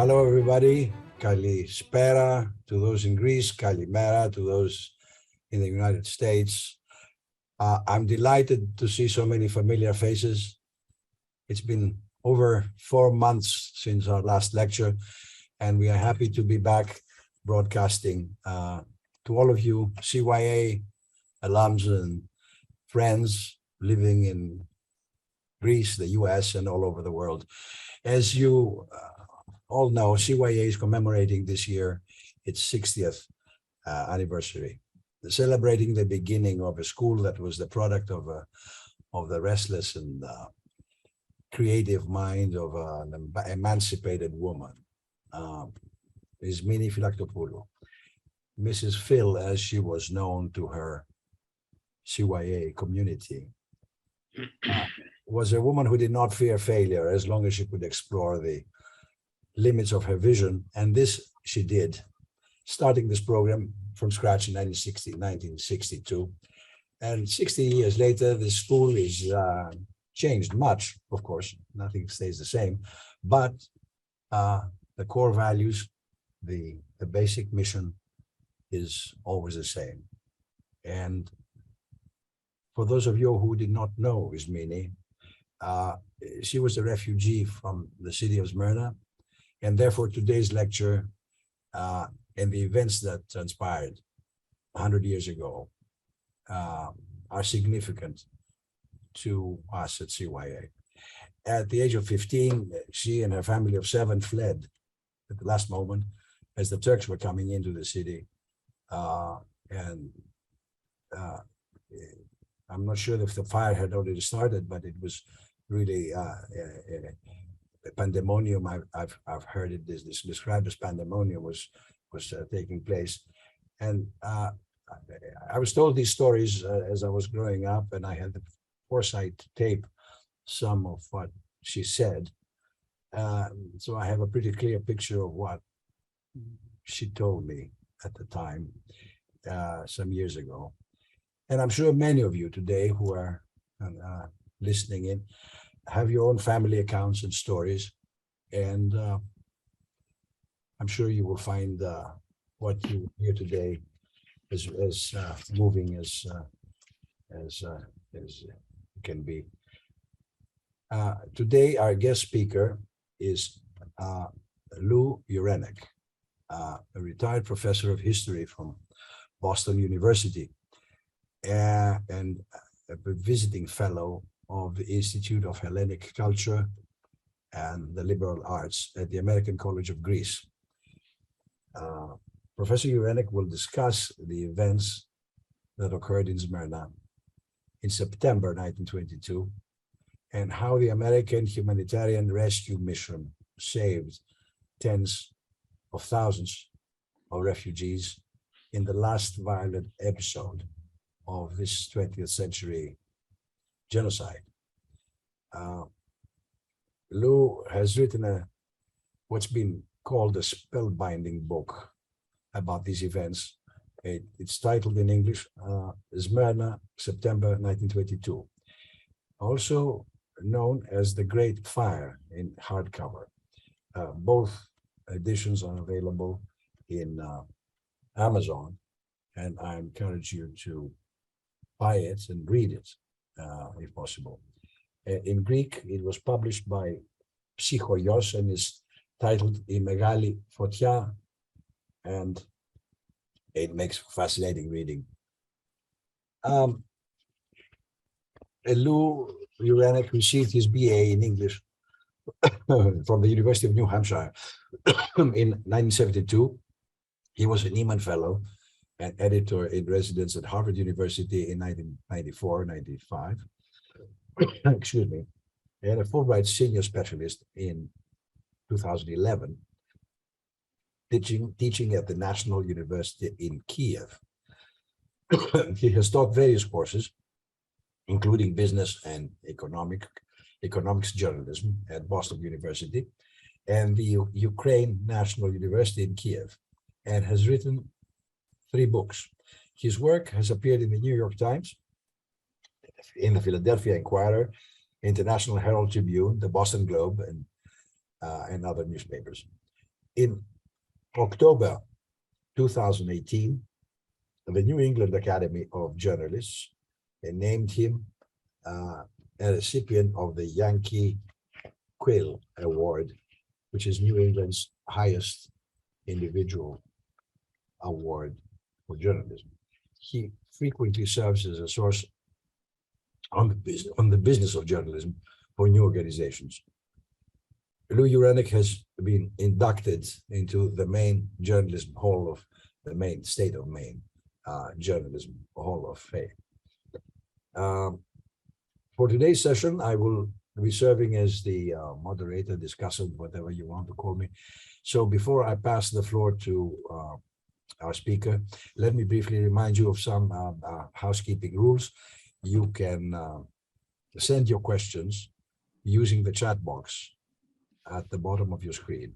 Hello, everybody. Kalispera to those in Greece, Kalimera to those in the United States. I'm delighted to see so many familiar faces. It's been over 4 months since our last lecture, and we are happy to be back broadcasting to all of you CYA alums and friends living in Greece, the US, and all over the world. As you all know, CYA is commemorating this year its 60th anniversary, celebrating the beginning of a school that was the product of the restless and creative mind of an emancipated woman, Smyrna Phylactopoulos. Mrs. Phil, as she was known to her CYA community, was a woman who did not fear failure as long as she could explore the limits of her vision. And this she did, starting this program from scratch in 1962. And 60 years later, the school is changed much, of course, nothing stays the same, but the core values, the basic mission is always the same. And for those of you who did not know Smyrna, she was a refugee from the city of Smyrna, and therefore today's lecture and the events that transpired 100 years ago are significant to us at CYA. At the age of 15, she and her family of 7 fled at the last moment as the Turks were coming into the city. I'm not sure if the fire had already started, but it was really a pandemonium. I've heard it described as pandemonium was taking place, and I was told these stories as I was growing up, and I had the foresight to tape some of what she said. So I have a pretty clear picture of what she told me at the time, some years ago. And I'm sure many of you today who are listening in have your own family accounts and stories. And I'm sure you will find what you hear today as moving as it can be. Today, our guest speaker is Ureneck, a retired professor of history from Boston University, and a visiting fellow of the Institute of Hellenic Culture and the Liberal Arts at the American College of Greece. Professor Ureneck will discuss the events that occurred in Smyrna in September 1922 and how the American humanitarian rescue mission saved tens of thousands of refugees in the last violent episode of this 20th century genocide. Lou has written what's been called a spellbinding book about these events. It's titled in English, Smyrna, September 1922, also known as The Great Fire in hardcover. Both editions are available in Amazon, and I encourage you to buy it and read it, if possible. In Greek, it was published by Psychorios and is titled I Megali Fotia, and it makes fascinating reading. Lou Ureneck received his BA in English from the University of New Hampshire in 1972. He was a Nieman Fellow and editor in residence at Harvard University in 1994-95, excuse me, and a Fulbright senior specialist in 2011, teaching at the National University in Kiev. He has taught various courses, including business and economics journalism at Boston University and the Ukraine National University in Kiev, and has written 3 books. His work has appeared in the New York Times, in the Philadelphia Inquirer, International Herald Tribune, the Boston Globe, and other newspapers. In October 2018, the New England Academy of Journalists named him a recipient of the Yankee Quill Award, which is New England's highest individual award for journalism. He frequently serves as a source on the business of journalism for new organizations. Lou Ureneck has been inducted into the Maine Journalism Hall of the Maine State of Maine Journalism Hall of Fame. For today's session, I will be serving as the moderator, discussant, whatever you want to call me. So before I pass the floor to our speaker, let me briefly remind you of some housekeeping rules. You can send your questions using the chat box at the bottom of your screen.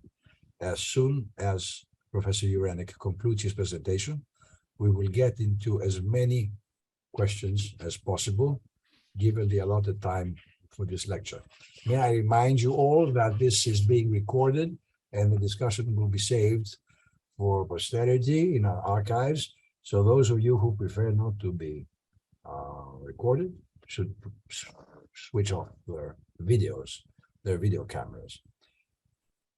As soon as Professor Ureneck concludes his presentation, we will get into as many questions as possible, given the allotted time for this lecture. May I remind you all that this is being recorded and the discussion will be saved for posterity in our archives. So those of you who prefer not to be recorded should switch off their video cameras.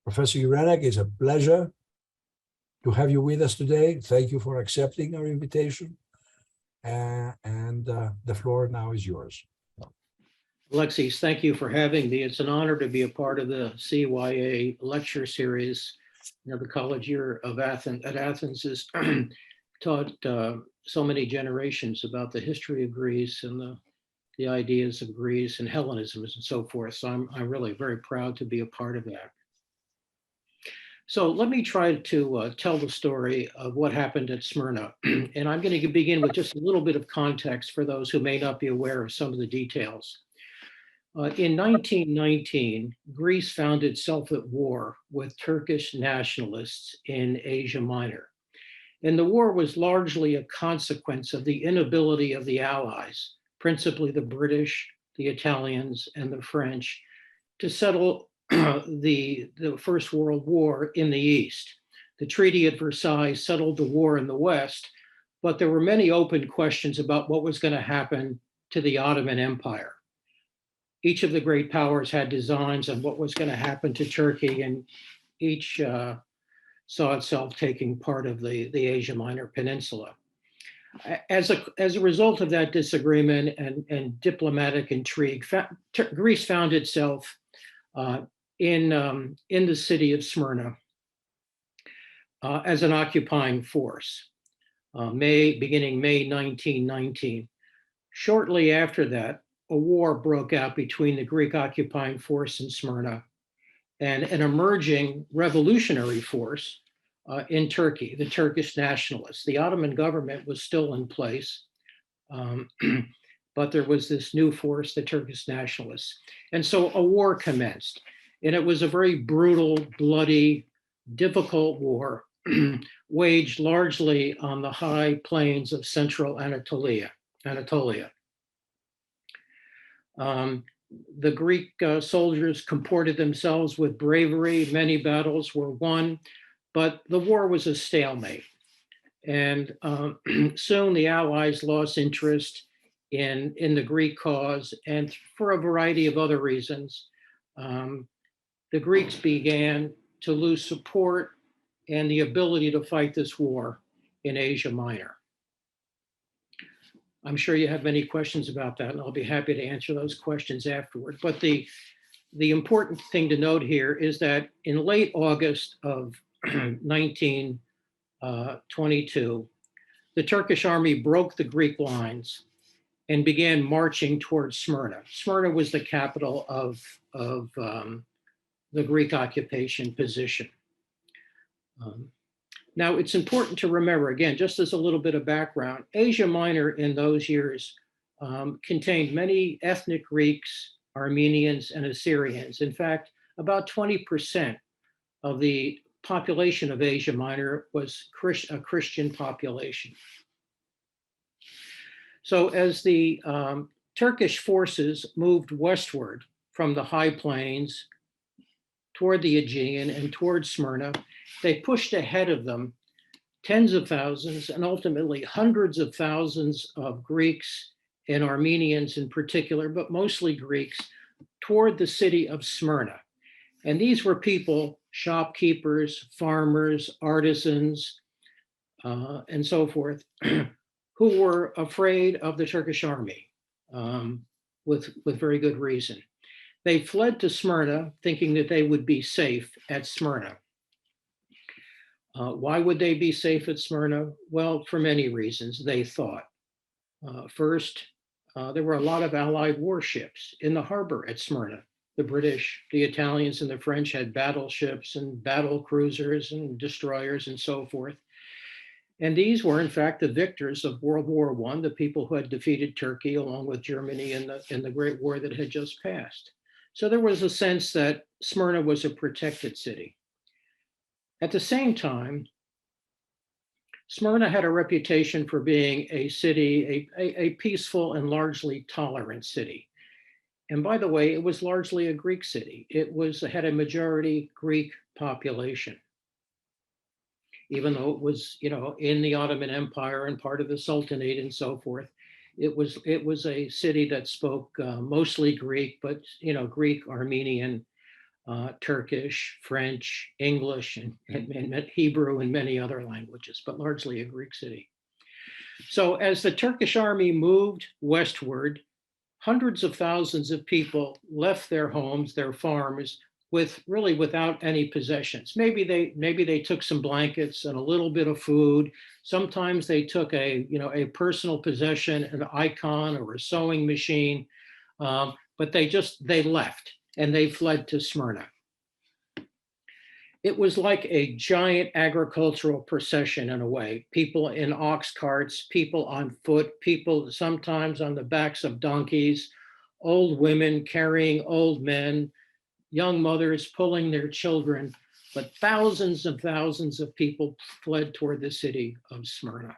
Professor Ureneck, it's a pleasure to have you with us today. Thank you for accepting our invitation. And the floor now is yours. Alexis, thank you for having me. It's an honor to be a part of the CYA lecture series. You know, the college year of Athens has taught so many generations about the history of Greece and the ideas of Greece and Hellenism and so forth. So I'm really very proud to be a part of that. So let me try to tell the story of what happened at Smyrna. And I'm going to begin with just a little bit of context for those who may not be aware of some of the details. In 1919, Greece found itself at war with Turkish nationalists in Asia Minor. And the war was largely a consequence of the inability of the Allies, principally the British, the Italians, and the French, to settle the First World War in the East. The Treaty at Versailles settled the war in the West, but there were many open questions about what was going to happen to the Ottoman Empire. Each of the great powers had designs on what was going to happen to Turkey, and each saw itself taking part of the Asia Minor Peninsula. As a result of that disagreement and diplomatic intrigue, Greece found itself in the city of Smyrna as an occupying force, beginning May 1919. Shortly after that, a war broke out between the Greek occupying force in Smyrna and an emerging revolutionary force in Turkey, the Turkish nationalists. The Ottoman government was still in place, but there was this new force, the Turkish nationalists. And so a war commenced. And it was a very brutal, bloody, difficult war waged largely on the high plains of central Anatolia. The Greek soldiers comported themselves with bravery. Many battles were won, but the war was a stalemate. And soon the Allies lost interest in the Greek cause, and for a variety of other reasons, the Greeks began to lose support and the ability to fight this war in Asia Minor. I'm sure you have many questions about that, and I'll be happy to answer those questions afterward. But the important thing to note here is that in late August of 1922, the Turkish army broke the Greek lines and began marching towards Smyrna. Smyrna was the capital of the Greek occupation position. Now, it's important to remember, again, just as a little bit of background, Asia Minor in those years contained many ethnic Greeks, Armenians, and Assyrians. In fact, about 20% of the population of Asia Minor was a Christian population. So as the Turkish forces moved westward from the high plains toward the Aegean and toward Smyrna. They pushed ahead of them tens of thousands and ultimately hundreds of thousands of Greeks and Armenians in particular, but mostly Greeks, toward the city of Smyrna. And these were people, shopkeepers, farmers, artisans, and so forth, who were afraid of the Turkish army with very good reason. They fled to Smyrna thinking that they would be safe at Smyrna. Why would they be safe at Smyrna? Well, for many reasons, they thought. First, there were a lot of Allied warships in the harbor at Smyrna. The British, the Italians, and the French had battleships and battle cruisers and destroyers and so forth. And these were, in fact, the victors of World War I, the people who had defeated Turkey along with Germany in the Great War that had just passed. So there was a sense that Smyrna was a protected city. At the same time, Smyrna had a reputation for being a city, a peaceful and largely tolerant city. And by the way, it was largely a Greek city. It had a majority Greek population, even though it was, in the Ottoman Empire and part of the Sultanate and so forth. It was a city that spoke mostly Greek, but Greek, Armenian, Turkish, French, English, and Hebrew, and many other languages, but largely a Greek city. So as the Turkish army moved westward, hundreds of thousands of people left their homes, their farms, without any possessions. Maybe they took some blankets and a little bit of food. Sometimes they took a personal possession, an icon or a sewing machine, but they left. And they fled to Smyrna. It was like a giant agricultural procession in a way. People in ox carts, people on foot, people sometimes on the backs of donkeys, old women carrying old men, young mothers pulling their children, but thousands and thousands of people fled toward the city of Smyrna.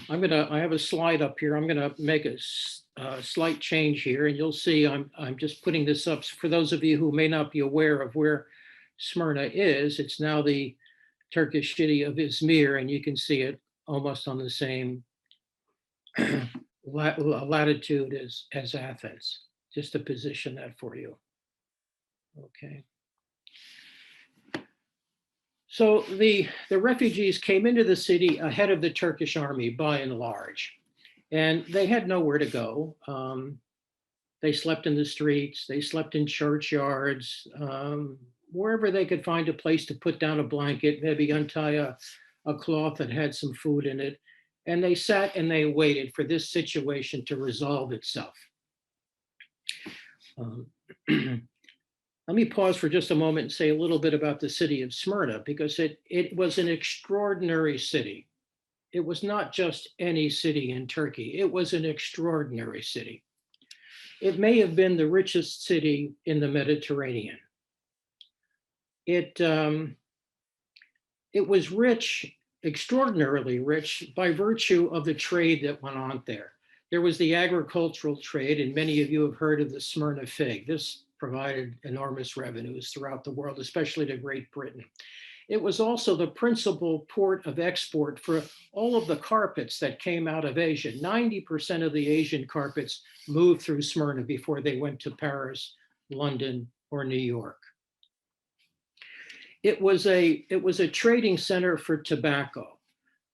I have a slide up here. I'm gonna make a slight change here, and you'll see I'm just putting this up for those of you who may not be aware of where Smyrna is. It's now the Turkish city of Izmir, and you can see it almost on the same latitude as Athens, just to position that for you. Okay. So the refugees came into the city ahead of the Turkish army by and large, and they had nowhere to go. They slept in the streets, they slept in churchyards, wherever they could find a place to put down a blanket, maybe untie a cloth that had some food in it. And they sat and they waited for this situation to resolve itself. Let me pause for just a moment and say a little bit about the city of Smyrna, because it was an extraordinary city. It was not just any city in Turkey. It was an extraordinary city. It may have been the richest city in the Mediterranean. It was rich, extraordinarily rich, by virtue of the trade that went on there. There was the agricultural trade, and many of you have heard of the Smyrna fig. This provided enormous revenues throughout the world, especially to Great Britain. It was also the principal port of export for all of the carpets that came out of Asia. 90% of the Asian carpets moved through Smyrna before they went to Paris, London, or New York. It was a trading center for tobacco.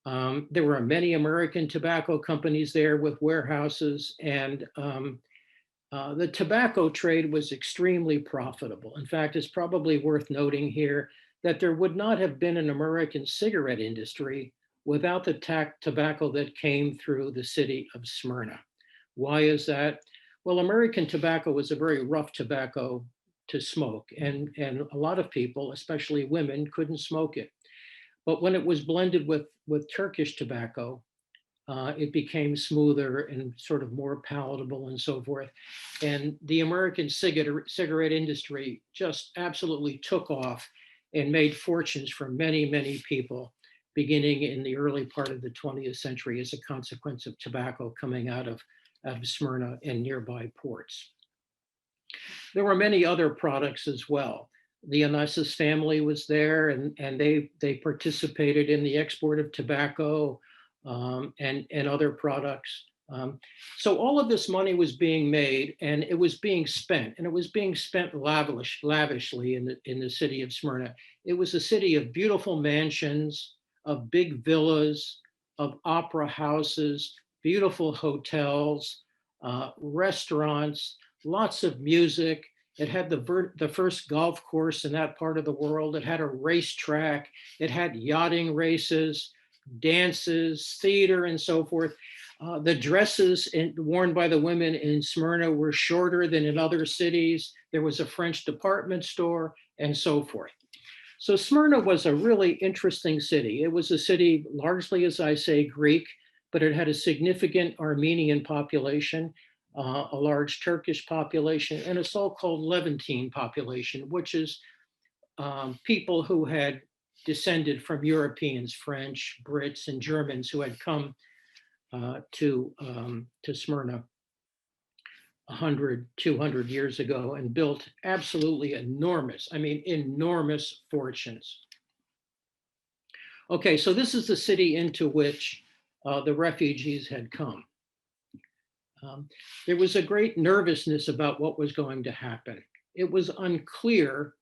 There were many American tobacco companies there with warehouses, and the tobacco trade was extremely profitable. In fact, it's probably worth noting here that there would not have been an American cigarette industry without the tobacco that came through the city of Smyrna. Why is that? Well, American tobacco was a very rough tobacco to smoke, and a lot of people, especially women, couldn't smoke it. But when it was blended with Turkish tobacco, it became smoother and sort of more palatable and so forth. And the American cigarette industry just absolutely took off and made fortunes for many, many people, beginning in the early part of the 20th century as a consequence of tobacco coming out of Smyrna and nearby ports. There were many other products as well. The Onassis family was there, and they participated in the export of tobacco and other products. So all of this money was being made, and it was being spent, and it was being spent lavishly in the city of Smyrna. It was a city of beautiful mansions, of big villas, of opera houses, beautiful hotels, restaurants, lots of music. It had the first golf course in that part of the world. It had a racetrack. It had yachting races, dances, theater, and so forth. The dresses worn by the women in Smyrna were shorter than in other cities. There was a French department store, and so forth. So Smyrna was a really interesting city. It was a city largely, as I say, Greek, but it had a significant Armenian population, a large Turkish population, and a so-called Levantine population, which is people who had descended from Europeans, French, Brits, and Germans who had come to Smyrna 100, 200 years ago and built absolutely enormous, I mean, enormous fortunes. Okay, so this is the city into which the refugees had come. There was a great nervousness about what was going to happen. It was unclear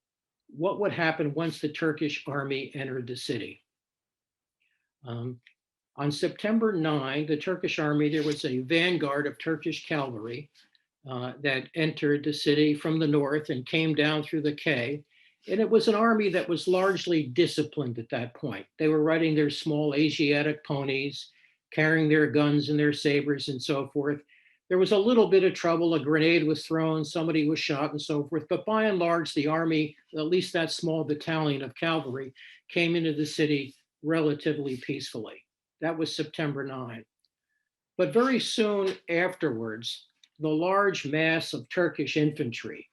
what would happen once the Turkish army entered the city. On September 9, the Turkish army, there was a vanguard of Turkish cavalry that entered the city from the north and came down through the K. And it was an army that was largely disciplined at that point. They were riding their small Asiatic ponies, carrying their guns and their sabers and so forth. There was a little bit of trouble. A grenade was thrown, somebody was shot and so forth. But by and large, the army, at least that small battalion of cavalry, came into the city relatively peacefully. That was September 9. But very soon afterwards, the large mass of Turkish infantry,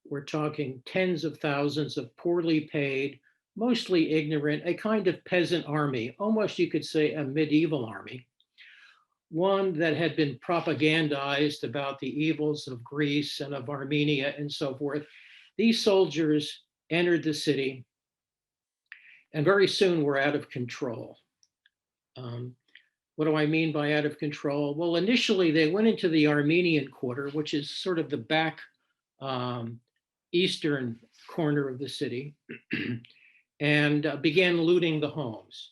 we're talking tens of thousands of poorly paid, mostly ignorant, a kind of peasant army, almost you could say a medieval army, one that had been propagandized about the evils of Greece and of Armenia and so forth. These soldiers entered the city and very soon were out of control. What do I mean by out of control? Well, initially they went into the Armenian quarter, which is sort of the back eastern corner of the city, and began looting the homes,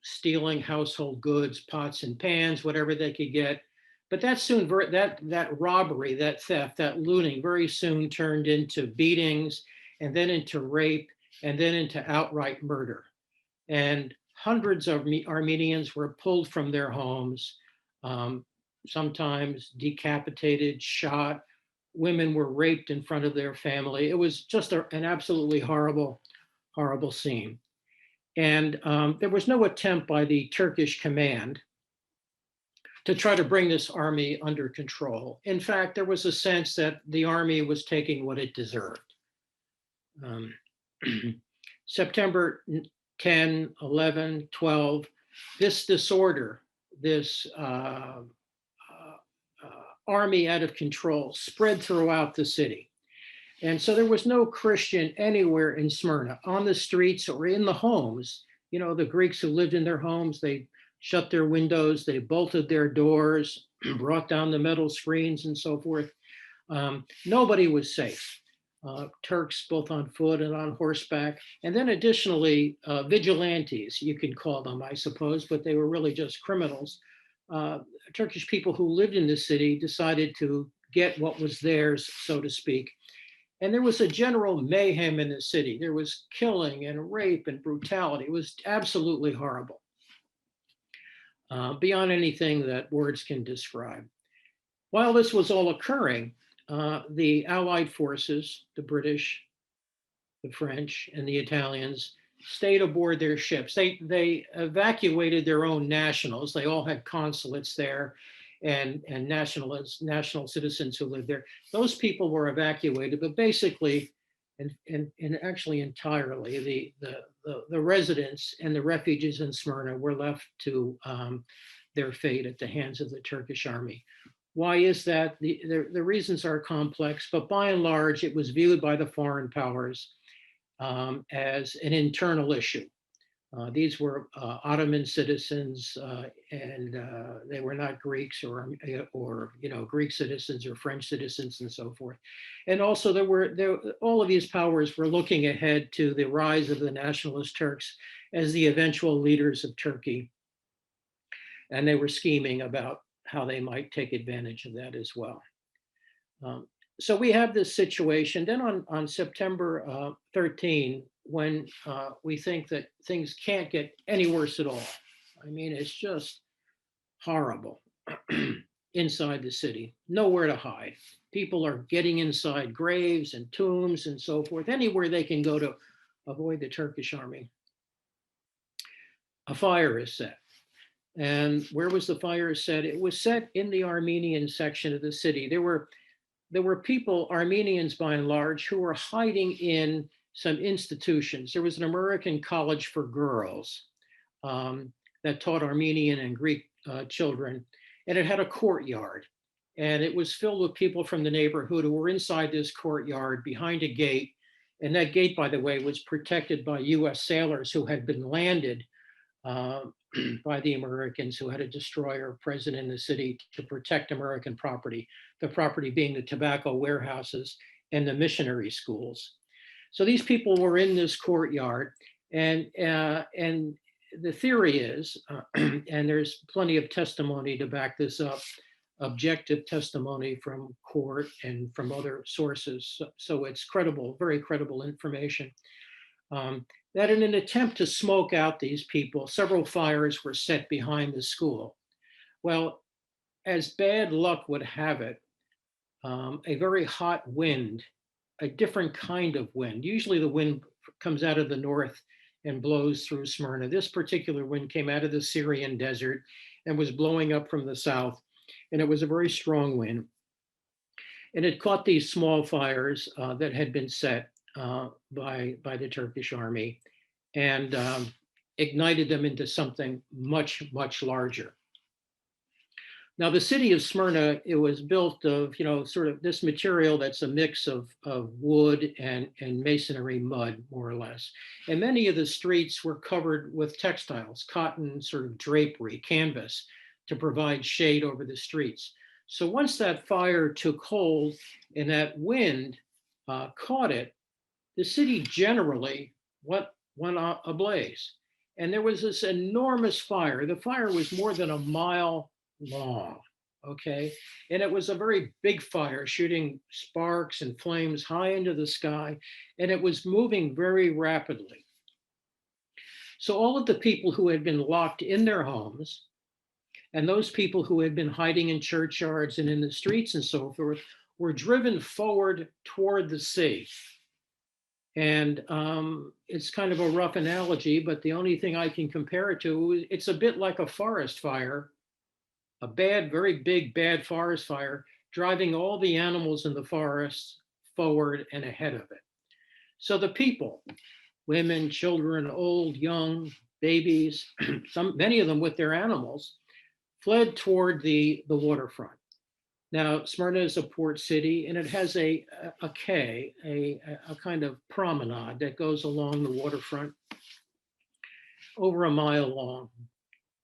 stealing household goods, pots and pans, whatever they could get. But that soon, that robbery, that theft, that looting very soon turned into beatings, and then into rape, and then into outright murder. And hundreds of Armenians were pulled from their homes, sometimes decapitated, shot. Women were raped in front of their family. It was just an absolutely horrible, horrible scene. And there was no attempt by the Turkish command to try to bring this army under control. In fact, there was a sense that the army was taking what it deserved. September 10, 11, 12, this disorder, this army out of control spread throughout the city. And so there was no Christian anywhere in Smyrna, on the streets or in the homes. You know, the Greeks who lived in their homes, they shut their windows, they bolted their doors, brought down the metal screens and so forth. Nobody was safe. Turks, both on foot and on horseback. And then additionally, vigilantes, you could call them, I suppose, but they were really just criminals. Turkish people who lived in the city decided to get what was theirs, so to speak. And there was a general mayhem in the city. There was killing and rape and brutality. It was absolutely horrible, beyond anything that words can describe. While this was all occurring, the Allied forces, the British, the French, and the Italians, stayed aboard their ships. They evacuated their own nationals. They all had consulates there and national citizens who lived there. Those people were evacuated, but basically, and actually entirely, the residents and the refugees in Smyrna were left to their fate at the hands of the Turkish army. Why is that? The reasons are complex, but by and large, it was viewed by the foreign powers as an internal issue. These were Ottoman citizens, and they were not Greeks or Greek citizens or French citizens and so forth. And also all of these powers were looking ahead to the rise of the nationalist Turks as the eventual leaders of Turkey. And they were scheming about how they might take advantage of that as well. So we have this situation. Then on September 13, when we think that things can't get any worse at all. I mean, it's just horrible inside the city, nowhere to hide. People are getting inside graves and tombs and so forth, anywhere they can go to avoid the Turkish army. A fire is set. And where was the fire set? It was set in the Armenian section of the city. There were people, Armenians by and large, who were hiding in some institutions. There was an American college for girls that taught Armenian and Greek children, and it had a courtyard. And it was filled with people from the neighborhood who were inside this courtyard behind a gate. And that gate, by the way, was protected by US sailors who had been landed by the Americans, who had a destroyer present in the city to protect American property, the property being the tobacco warehouses and the missionary schools. So these people were in this courtyard, and the theory is, and there's plenty of testimony to back this up, objective testimony from court and from other sources, so it's credible, very credible information, that in an attempt to smoke out these people, several fires were set behind the school. Well, as bad luck would have it, a very hot wind, a different kind of wind, usually the wind comes out of the north and blows through Smyrna. This particular wind came out of the Syrian desert and was blowing up from the south, and it was a very strong wind. And it caught these small fires that had been set by the Turkish army and ignited them into something much, much larger. Now, the city of Smyrna, it was built of, sort of this material that's a mix of wood and masonry mud, more or less. And many of the streets were covered with textiles, cotton sort of drapery, canvas, to provide shade over the streets. So once that fire took hold and that wind caught it, the city generally went ablaze. And there was this enormous fire. The fire was more than a mile long, okay? And it was a very big fire, shooting sparks and flames high into the sky, and it was moving very rapidly. So all of the people who had been locked in their homes, and those people who had been hiding in churchyards and in the streets and so forth, were driven forward toward the sea. And it's kind of a rough analogy, but the only thing I can compare it to, it's a bit like a forest fire, a bad, very big, bad forest fire, driving all the animals in the forest forward and ahead of it. So the people, women, children, old, young, babies, many of them with their animals, fled toward the waterfront. Now, Smyrna is a port city, and it has a quay, a kind of promenade that goes along the waterfront, over a mile long.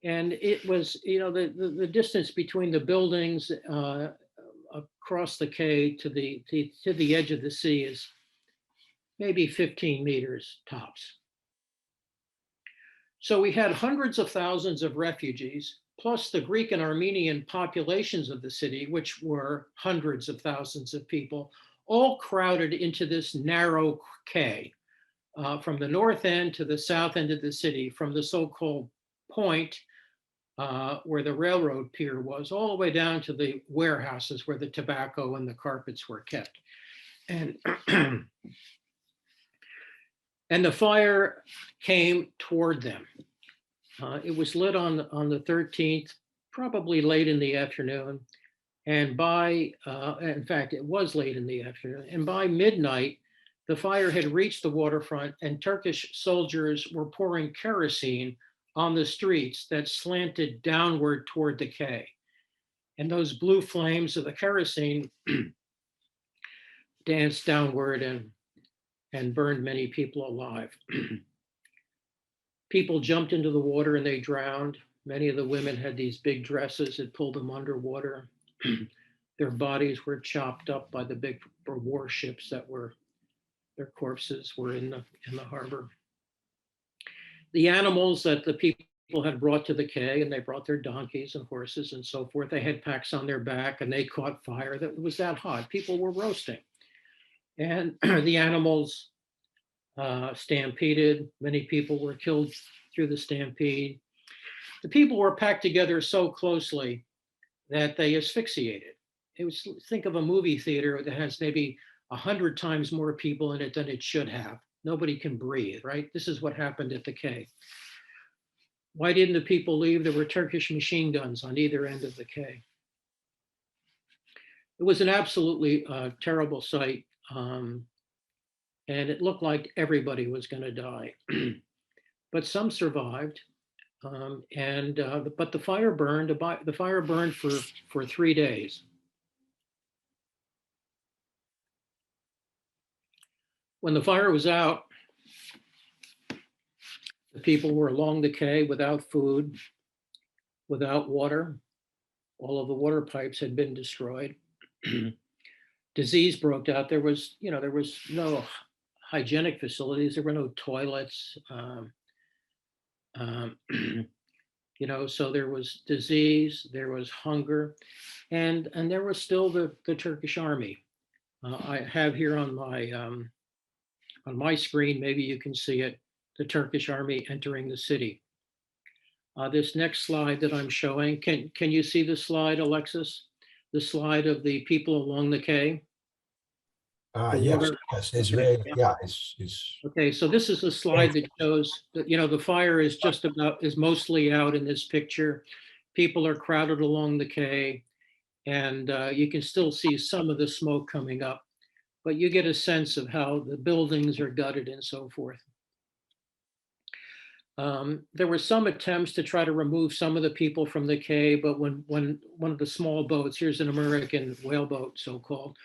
And it was, the distance between the buildings across the quay to the edge of the sea is maybe 15 meters tops. So we had hundreds of thousands of refugees, plus the Greek and Armenian populations of the city, which were hundreds of thousands of people, all crowded into this narrow quay from the north end to the south end of the city, from the so-called point where the railroad pier was, all the way down to the warehouses where the tobacco and the carpets were kept. And, and the fire came toward them. It was lit on the 13th, probably late in the afternoon. And in fact, it was late in the afternoon. And by midnight, the fire had reached the waterfront, and Turkish soldiers were pouring kerosene on the streets that slanted downward toward the quay. And those blue flames of the kerosene danced downward and burned many people alive. People jumped into the water and they drowned. Many of the women had these big dresses that pulled them underwater. Their bodies were chopped up by the big warships that were, their corpses were in the harbor. The animals that the people had brought to the quay, and they brought their donkeys and horses and so forth, they had packs on their back and they caught fire. That was that hot. People were roasting. And the animals stampeded. Many people were killed through the stampede. The people were packed together so closely that they asphyxiated. It was, think of a movie theater that has maybe 100 times more people in it than it should have. Nobody can breathe, right? This is what happened at the quay. Why didn't the people leave? There were Turkish machine guns on either end of the quay. It was an absolutely terrible sight. And it looked like everybody was going to die. But some survived. But the fire burned. The fire burned for 3 days. When the fire was out, the people were along the quay without food, without water. All of the water pipes had been destroyed. Disease broke out. There was no hygienic facilities. There were no toilets. So there was disease, there was hunger, and there was still the Turkish army. I have here on my screen, maybe you can see it, the Turkish army entering the city. This next slide that I'm showing, can you see the slide, Alexis? The slide of the people along the quay? Yes, it's very, yeah, it's. Okay, so this is a slide that shows that, the fire is mostly out in this picture. People are crowded along the quay, and you can still see some of the smoke coming up, but you get a sense of how the buildings are gutted and so forth. There were some attempts to try to remove some of the people from the quay, but when one of the small boats, here's an American whaleboat, so-called,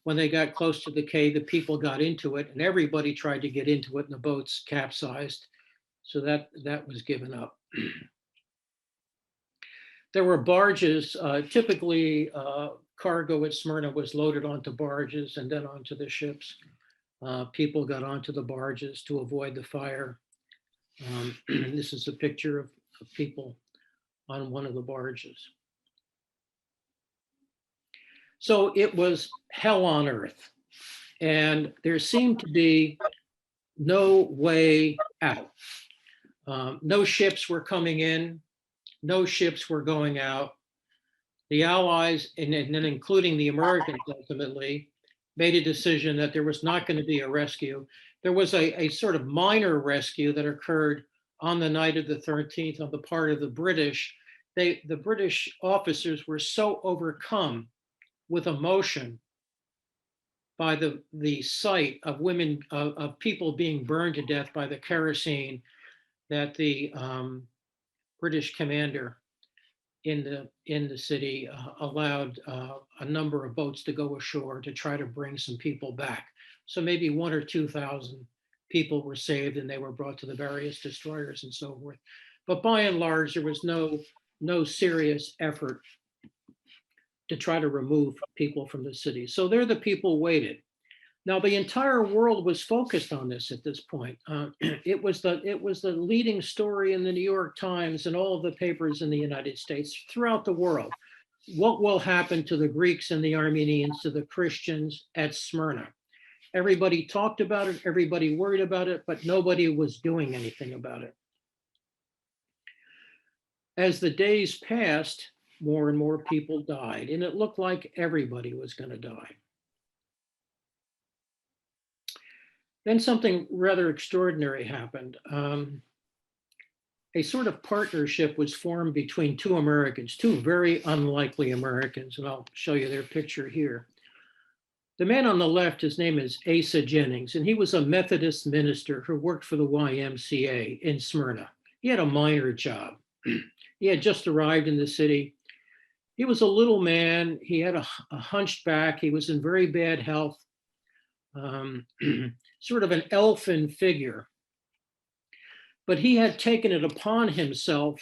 when they got close to the quay, the people got into it and everybody tried to get into it and the boats capsized. So that was given up. There were barges, typically cargo at Smyrna was loaded onto barges and then onto the ships. People got onto the barges to avoid the fire. This is a picture of people on one of the barges. So it was hell on earth, and there seemed to be no way out. No ships were coming in, no ships were going out. The Allies, and then including the Americans ultimately, made a decision that there was not going to be a rescue. There was a sort of minor rescue that occurred on the night of the 13th on the part of the British. The British officers were so overcome with emotion by the sight of women, of people being burned to death by the kerosene, that the British commander in the city allowed a number of boats to go ashore to try to bring some people back. So maybe 1,000 or 2,000 people were saved and they were brought to the various destroyers and so forth. But by and large, there was no serious effort to try to remove people from the city. So there the people waited. Now the entire world was focused on this at this point. It was the leading story in the New York Times and all of the papers in the United States, throughout the world. What will happen to the Greeks and the Armenians, to the Christians at Smyrna? Everybody talked about it, everybody worried about it, but nobody was doing anything about it. As the days passed, more and more people died, and it looked like everybody was going to die. Then something rather extraordinary happened. A sort of partnership was formed between two Americans, two very unlikely Americans, and I'll show you their picture here. The man on the left, his name is Asa Jennings, and he was a Methodist minister who worked for the YMCA in Smyrna. He had a minor job. He had just arrived in the city. He was a little man. He had a hunched back. He was in very bad health, sort of an elfin figure. But he had taken it upon himself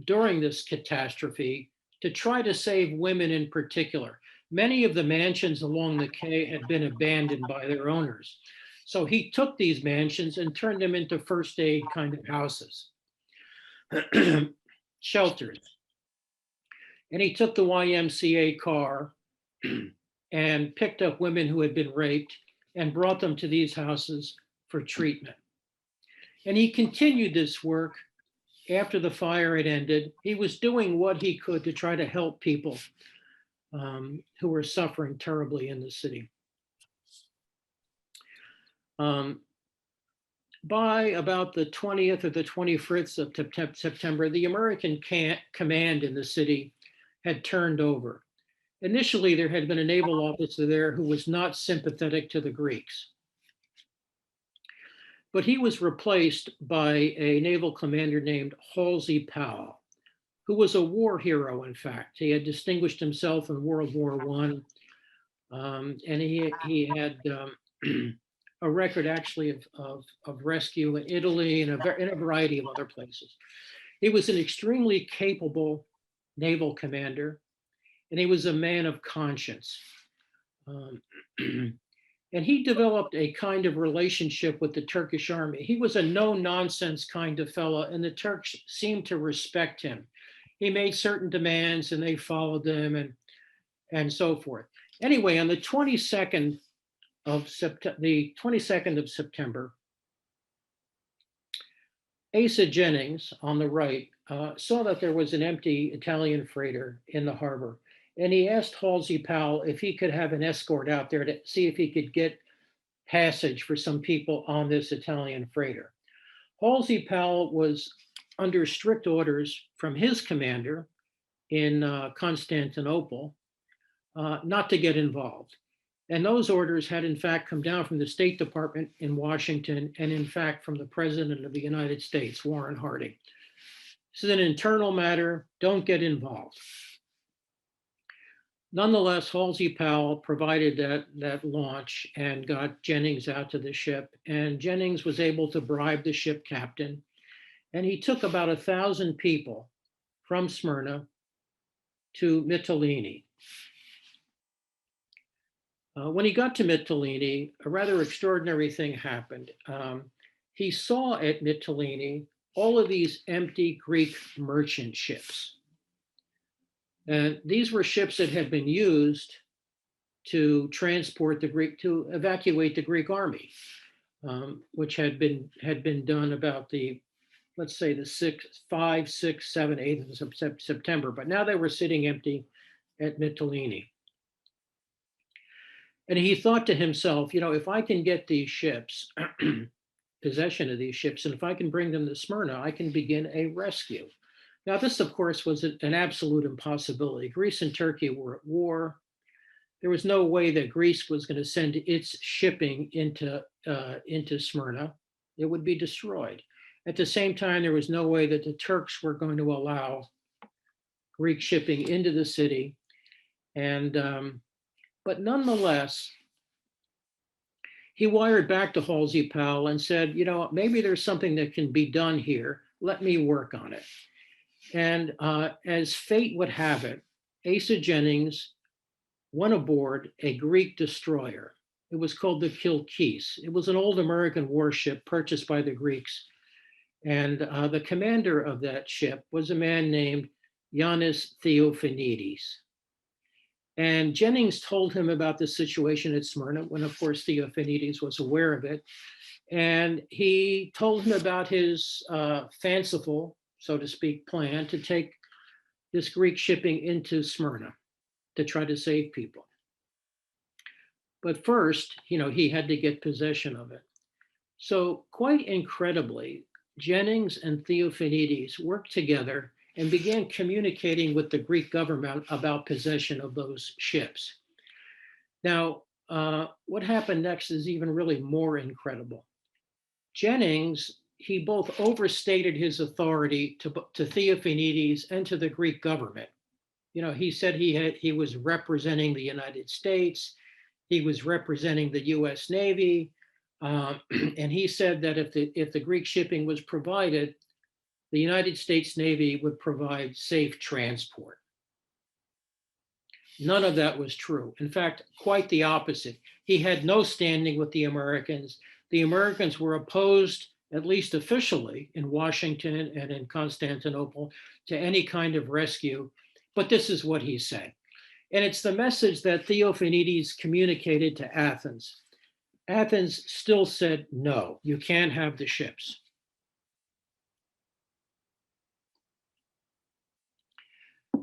during this catastrophe to try to save women in particular. Many of the mansions along the quay had been abandoned by their owners. So he took these mansions and turned them into first aid kind of houses, shelters. And he took the YMCA car and picked up women who had been raped and brought them to these houses for treatment. And he continued this work after the fire had ended. He was doing what he could to try to help people who were suffering terribly in the city. By about the 20th or the 21st of September, the American command in the city had turned over. Initially, there had been a naval officer there who was not sympathetic to the Greeks. But he was replaced by a naval commander named Halsey Powell, who was a war hero, in fact. He had distinguished himself in World War I, and he had a record actually of rescue in Italy and in a variety of other places. He was an extremely capable naval commander, and he was a man of conscience. And he developed a kind of relationship with the Turkish army. He was a no-nonsense kind of fellow, and the Turks seemed to respect him. He made certain demands, and they followed them, and so forth. Anyway, on the 22nd of September, Asa Jennings on the right saw that there was an empty Italian freighter in the harbor. And he asked Halsey Powell if he could have an escort out there to see if he could get passage for some people on this Italian freighter. Halsey Powell was under strict orders from his commander in Constantinople not to get involved. And those orders had in fact come down from the State Department in Washington and in fact from the President of the United States, Warren Harding. This is an internal matter, don't get involved. Nonetheless, Halsey Powell provided that launch and got Jennings out to the ship. And Jennings was able to bribe the ship captain. And he took about 1,000 people from Smyrna to Mytilene. When he got to Mytilene, a rather extraordinary thing happened. He saw at Mytilene all of these empty Greek merchant ships. And these were ships that had been used to transport to evacuate the Greek army, which had been done about the, let's say the 5th, 6th, 7th, 8th of September. But now they were sitting empty at Mytilene. And he thought to himself, if I can get these ships, possession of these ships, and if I can bring them to Smyrna, I can begin a rescue. Now, this, of course, was an absolute impossibility. Greece and Turkey were at war. There was no way that Greece was going to send its shipping into Smyrna. It would be destroyed. At the same time, there was no way that the Turks were going to allow Greek shipping into the city. And but nonetheless, he wired back to Halsey Powell and said, maybe there's something that can be done here. Let me work on it. And as fate would have it, Asa Jennings went aboard a Greek destroyer. It was called the Kilkis. It was an old American warship purchased by the Greeks. And the commander of that ship was a man named Yanis Theophanides. And Jennings told him about the situation at Smyrna when, of course, Theophanides was aware of it. And he told him about his fanciful, so to speak, plan to take this Greek shipping into Smyrna to try to save people. But first, he had to get possession of it. So quite incredibly, Jennings and Theophanides worked together and began communicating with the Greek government about possession of those ships. Now, what happened next is even really more incredible. Jennings, he both overstated his authority to Theophanides and to the Greek government. He said he was representing the United States. He was representing the U.S. Navy. And he said that if the Greek shipping was provided, the United States Navy would provide safe transport. None of that was true. In fact, quite the opposite. He had no standing with the Americans. The Americans were opposed, at least officially, in Washington and in Constantinople to any kind of rescue. But this is what he said. And it's the message that Theophanides communicated to Athens. Athens still said, no, you can't have the ships.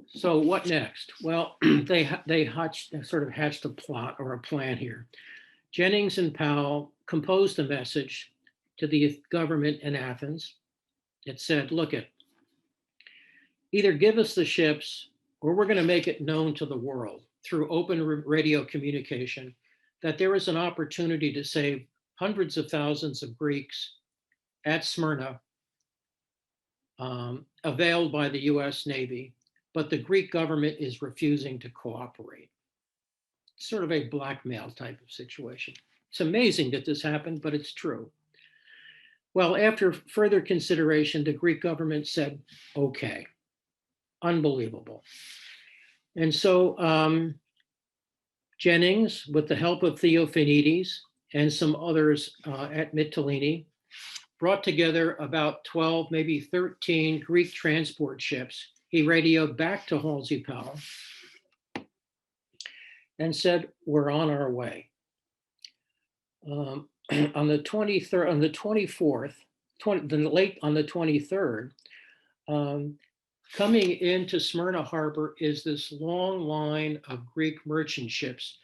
So what next? Well, they sort of hatched a plot or a plan here. Jennings and Powell composed a message to the government in Athens. It said, look, either give us the ships or we're going to make it known to the world through open radio communication that there is an opportunity to save hundreds of thousands of Greeks at Smyrna, availed by the US Navy, but the Greek government is refusing to cooperate. Sort of a blackmail type of situation. It's amazing that this happened, but it's true. Well, after further consideration, the Greek government said, okay. Unbelievable. And so Jennings, with the help of Theophanides and some others at Mytilene, brought together about 12, maybe 13 Greek transport ships. He radioed back to Halsey Powell and said, we're on our way. On the 23rd, on the 24th, on the 23rd, coming into Smyrna Harbor is this long line of Greek merchant ships.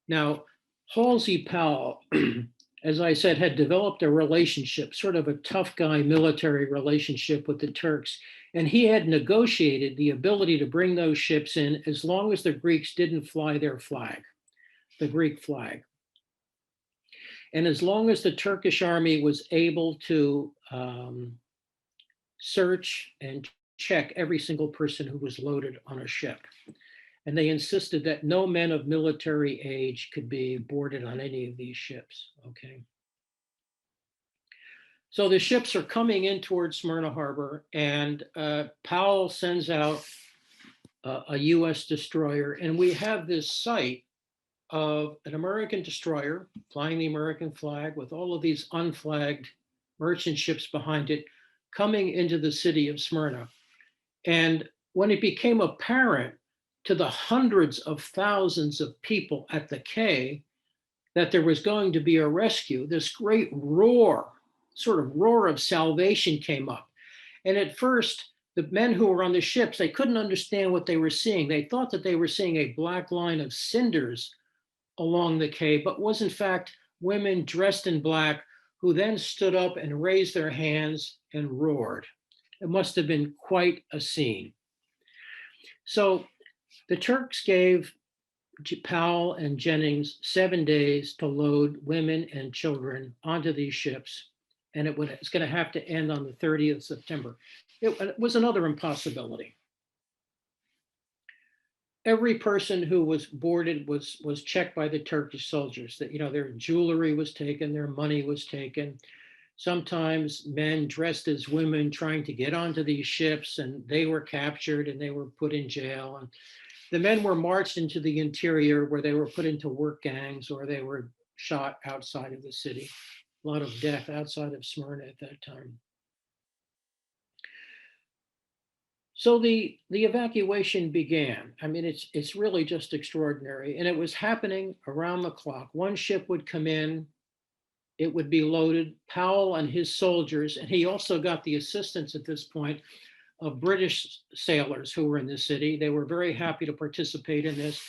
Now, Halsey Powell, as I said, had developed a relationship, sort of a tough guy military relationship with the Turks. And he had negotiated the ability to bring those ships in as long as the Greeks didn't fly their flag, the Greek flag. And as long as the Turkish army was able to search and check every single person who was loaded on a ship. And they insisted that no men of military age could be boarded on any of these ships, okay? So the ships are coming in towards Smyrna Harbor, and Powell sends out a US destroyer, and we have this sight of an American destroyer flying the American flag with all of these unflagged merchant ships behind it coming into the city of Smyrna. And when it became apparent to the hundreds of thousands of people at the quay that there was going to be a rescue, this great roar, sort of roar of salvation came up. And at first, the men who were on the ships, they couldn't understand what they were seeing. They thought that they were seeing a black line of cinders along the quay, but was in fact women dressed in black who then stood up and raised their hands and roared. It must have been quite a scene. So the Turks gave Powell and Jennings 7 days to load women and children onto these ships, and it's going to have to end on the 30th of September. It was another impossibility. Every person who was boarded was checked by the Turkish soldiers. That their jewelry was taken, their money was taken. Sometimes men dressed as women trying to get onto these ships, and they were captured and they were put in jail. And the men were marched into the interior where they were put into work gangs or they were shot outside of the city. A lot of death outside of Smyrna at that time. So the evacuation began. I mean, it's really just extraordinary. And it was happening around the clock. One ship would come in, it would be loaded. Powell and his soldiers, and he also got the assistance at this point of British sailors who were in the city. They were very happy to participate in this.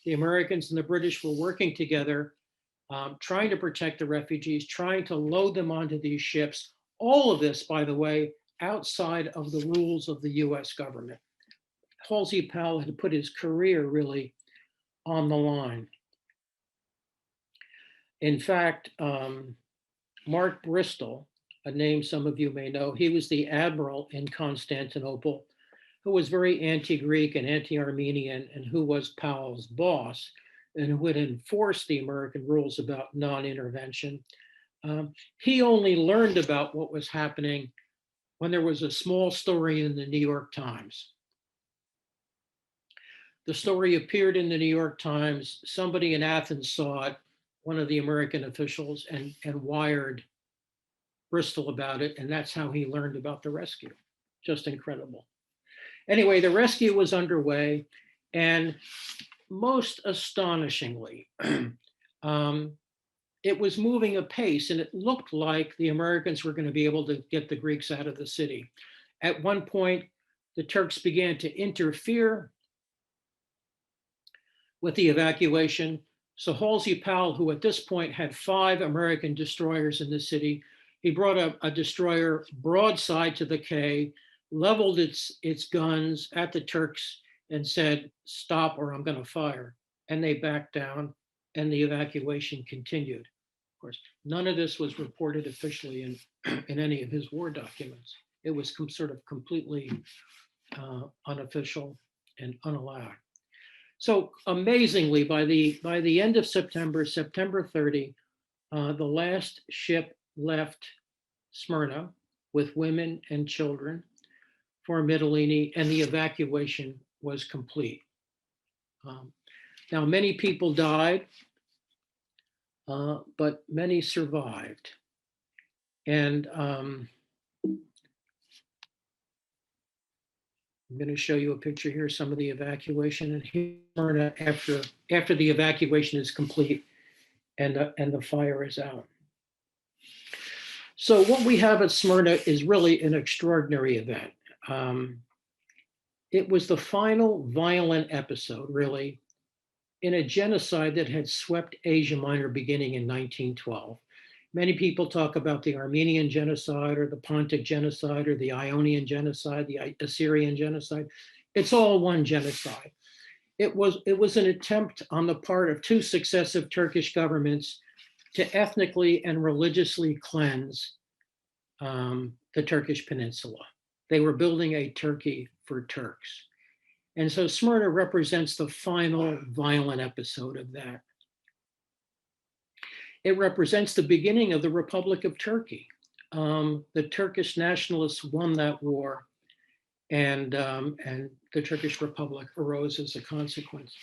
The Americans and the British were working together, trying to protect the refugees, trying to load them onto these ships. All of this, by the way, outside of the rules of the US government. Halsey Powell had put his career really on the line. In fact, Mark Bristol, a name some of you may know, he was the admiral in Constantinople who was very anti-Greek and anti-Armenian, and who was Powell's boss, and who would enforce the American rules about non-intervention. He only learned about what was happening when there was a small story in the New York Times. The story appeared in the New York Times. Somebody in Athens saw it, one of the American officials, and wired Bristol about it. And that's how he learned about the rescue. Just incredible. Anyway, the rescue was underway. And most astonishingly, it was moving apace, and it looked like the Americans were going to be able to get the Greeks out of the city. At one point, the Turks began to interfere with the evacuation. So Halsey Powell, who at this point had 5 American destroyers in the city, he brought a destroyer broadside to the quay, leveled its guns at the Turks and said, "Stop or I'm going to fire." And they backed down, and the evacuation continued. Of course, none of this was reported officially in any of his war documents. It was sort of completely unofficial and unallowed. So amazingly, by the end of September 30, the last ship left Smyrna with women and children for Mytilene, and the evacuation was complete. Now, many people died, but many survived. And I'm going to show you a picture here, some of the evacuation, and here Smyrna after the evacuation is complete and the fire is out. So what we have at Smyrna is really an extraordinary event. It was the final violent episode, really, in a genocide that had swept Asia Minor beginning in 1912. Many people talk about the Armenian genocide or the Pontic genocide or the Ionian genocide, the Assyrian genocide. It's all one genocide. It was an attempt on the part of 2 successive Turkish governments to ethnically and religiously cleanse the Turkish peninsula. They were building a Turkey for Turks. And so Smyrna represents the final violent episode of that. It represents the beginning of the Republic of Turkey. The Turkish nationalists won that war, and the Turkish Republic arose as a consequence.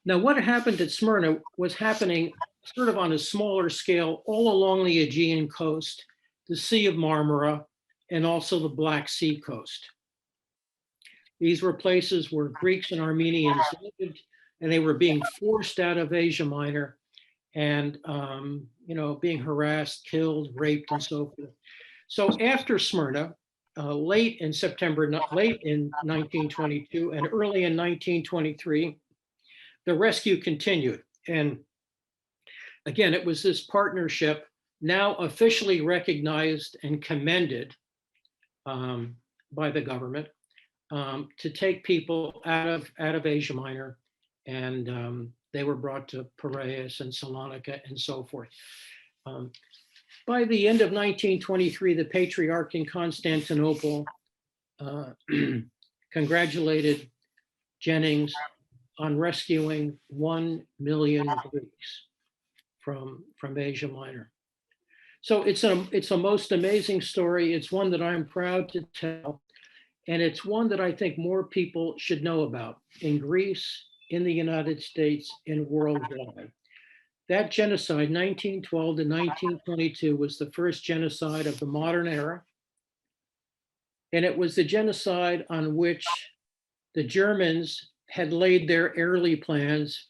Now, what happened at Smyrna was happening sort of on a smaller scale all along the Aegean coast, the Sea of Marmara, and also the Black Sea coast. These were places where Greeks and Armenians lived, and they were being forced out of Asia Minor and being harassed, killed, raped, and so forth. So after Smyrna, late in 1922 and early in 1923, the rescue continued. And again, it was this partnership, now officially recognized and commended by the government, to take people out of Asia Minor, and they were brought to Piraeus and Salonika and so forth. By the end of 1923, the Patriarch in Constantinople congratulated Jennings on rescuing 1 million Greeks from Asia Minor. So it's a most amazing story. It's one that I'm proud to tell. And it's one that I think more people should know about in Greece, in the United States, and worldwide. That genocide, 1912 to 1922, was the first genocide of the modern era. And it was the genocide on which the Germans had laid their early plans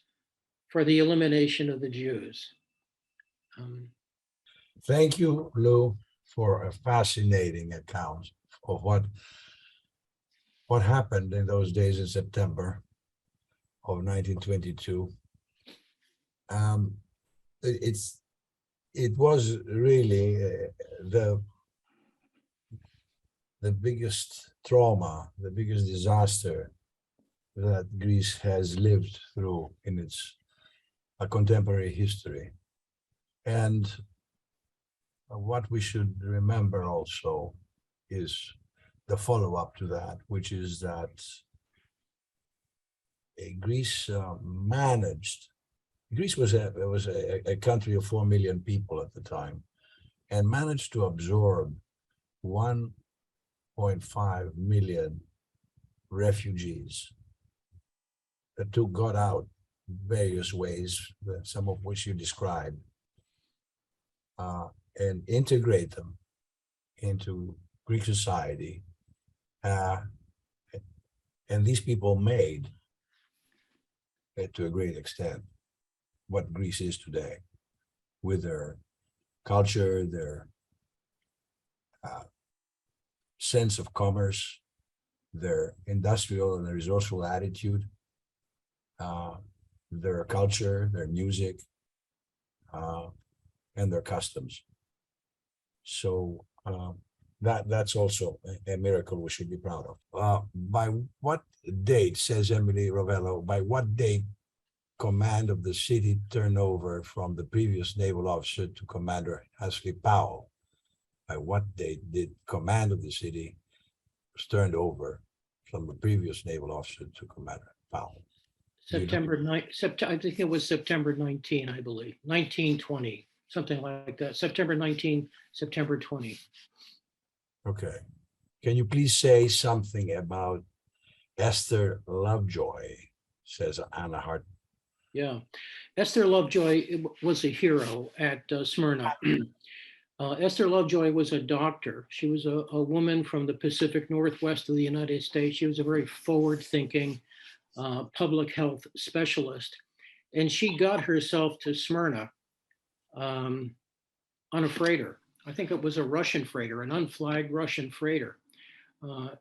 for the elimination of the Jews. Thank you, Lou, for a fascinating account of what happened in those days in September of 1922. It was really the biggest trauma, the biggest disaster that Greece has lived through in its contemporary history. And what we should remember also is the follow-up to that, which is that Greece Greece was a country of 4 million people at the time, and managed to absorb 1.5 million refugees that got out various ways, some of which you described, and integrate them into Greek society. And these people made, to a great extent, what Greece is today, with their culture, their sense of commerce, their industrial and resourceful attitude, their culture, their music, and their customs. So that's also a miracle we should be proud of. By what date, says Emily Rovello, by what date command of the city turned over from the previous naval officer to Commander Ashley Powell? By what date did command of the city was turned over from the previous naval officer to Commander Powell? September 9, I think it was September 19, I believe, 1920, something like that. September 19, September 20. Okay. Can you please say something about Esther Lovejoy, says Anna Hart. Yeah, Esther Lovejoy was a hero at Smyrna. Esther Lovejoy was a doctor. She was a woman from the Pacific Northwest of the United States. She was a very forward-thinking public health specialist. And she got herself to Smyrna on a freighter. I think it was a Russian freighter, an unflagged Russian freighter.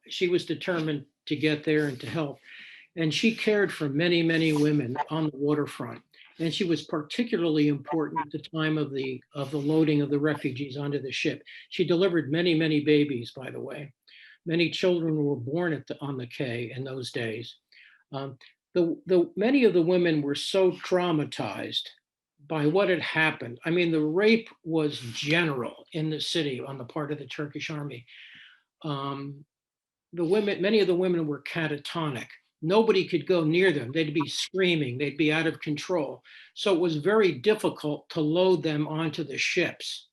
She was determined to get there and to help. And she cared for many, many women on the waterfront. And she was particularly important at the time of the loading of the refugees onto the ship. She delivered many, many babies, by the way. Many children were born on the quay in those days. Many of the women were so traumatized by what had happened. I mean, the rape was general in the city on the part of the Turkish army. Many of the women were catatonic. Nobody could go near them. They'd be screaming. They'd be out of control. So it was very difficult to load them onto the ships.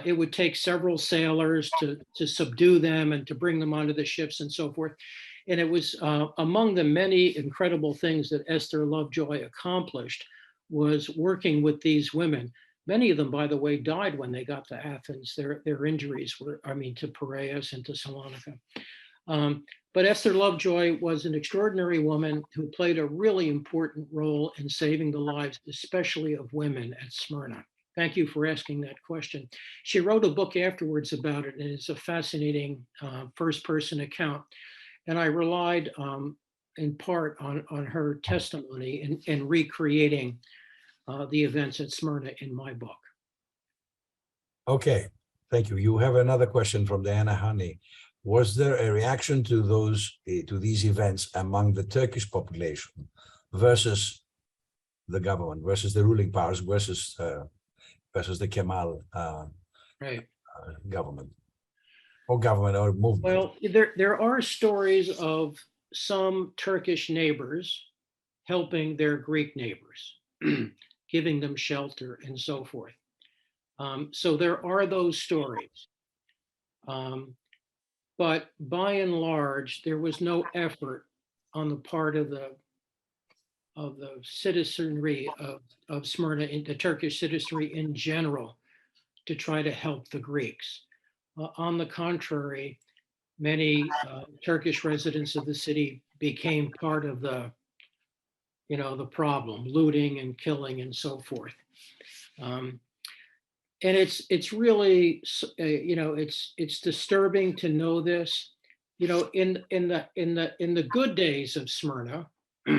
It would take several sailors to subdue them and to bring them onto the ships and so forth. And it was among the many incredible things that Esther Lovejoy accomplished was working with these women. Many of them, by the way, died when they got to Athens. Their injuries were, to Piraeus and to Salonika. But Esther Lovejoy was an extraordinary woman who played a really important role in saving the lives, especially of women at Smyrna. Thank you for asking that question. She wrote a book afterwards about it, and it's a fascinating first-person account. And I relied in part on her testimony in recreating the events at Smyrna in my book. Okay, thank you. You have another question from Diana Honey. Was there a reaction to these events among the Turkish population versus the government, versus the ruling powers, versus the Kemal government or movement? Well, there are stories of some Turkish neighbors helping their Greek neighbors, giving them shelter and so forth. So there are those stories. But by and large, there was no effort on the part of the citizenry of Smyrna, the Turkish citizenry in general, to try to help the Greeks. On the contrary, many Turkish residents of the city became part of the problem, looting and killing and so forth. And it's really, it's disturbing to know this. In the good days of Smyrna,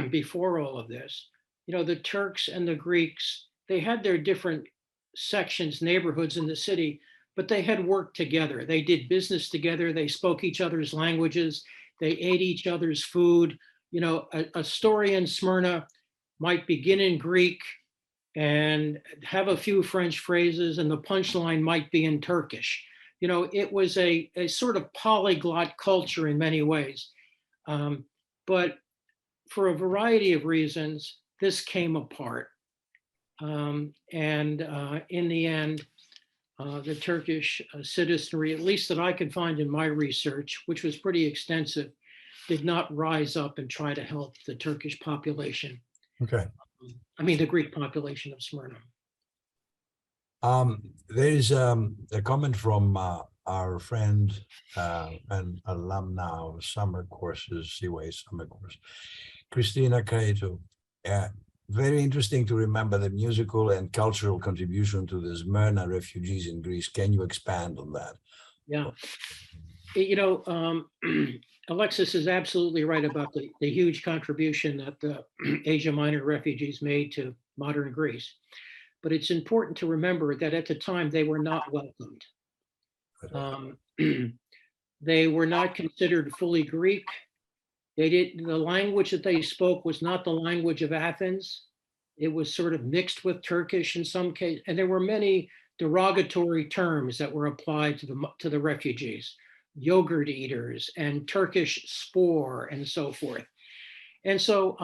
before all of this, the Turks and the Greeks, they had their different sections, neighborhoods in the city, but they had worked together. They did business together. They spoke each other's languages. They ate each other's food. A story in Smyrna might begin in Greek and have a few French phrases, and the punchline might be in Turkish. it was a sort of polyglot culture in many ways. But for a variety of reasons, this came apart. And in the end, the Turkish citizenry, at least that I could find in my research, which was pretty extensive, did not rise up and try to help the Turkish population. Okay. I mean, the Greek population of Smyrna. There is a comment from our friend and alumna of summer courses, CYA summer course, Christina Caeto. Very interesting to remember the musical and cultural contribution to the Smyrna refugees in Greece. Can you expand on that? Yeah. Alexis is absolutely right about the huge contribution that the Asia Minor refugees made to modern Greece. But it's important to remember that at the time they were not welcomed. They were not considered fully Greek. The language that they spoke was not the language of Athens. It was sort of mixed with Turkish in some cases, and there were many derogatory terms that were applied to the refugees, yogurt eaters and Turkish spore and so forth. And so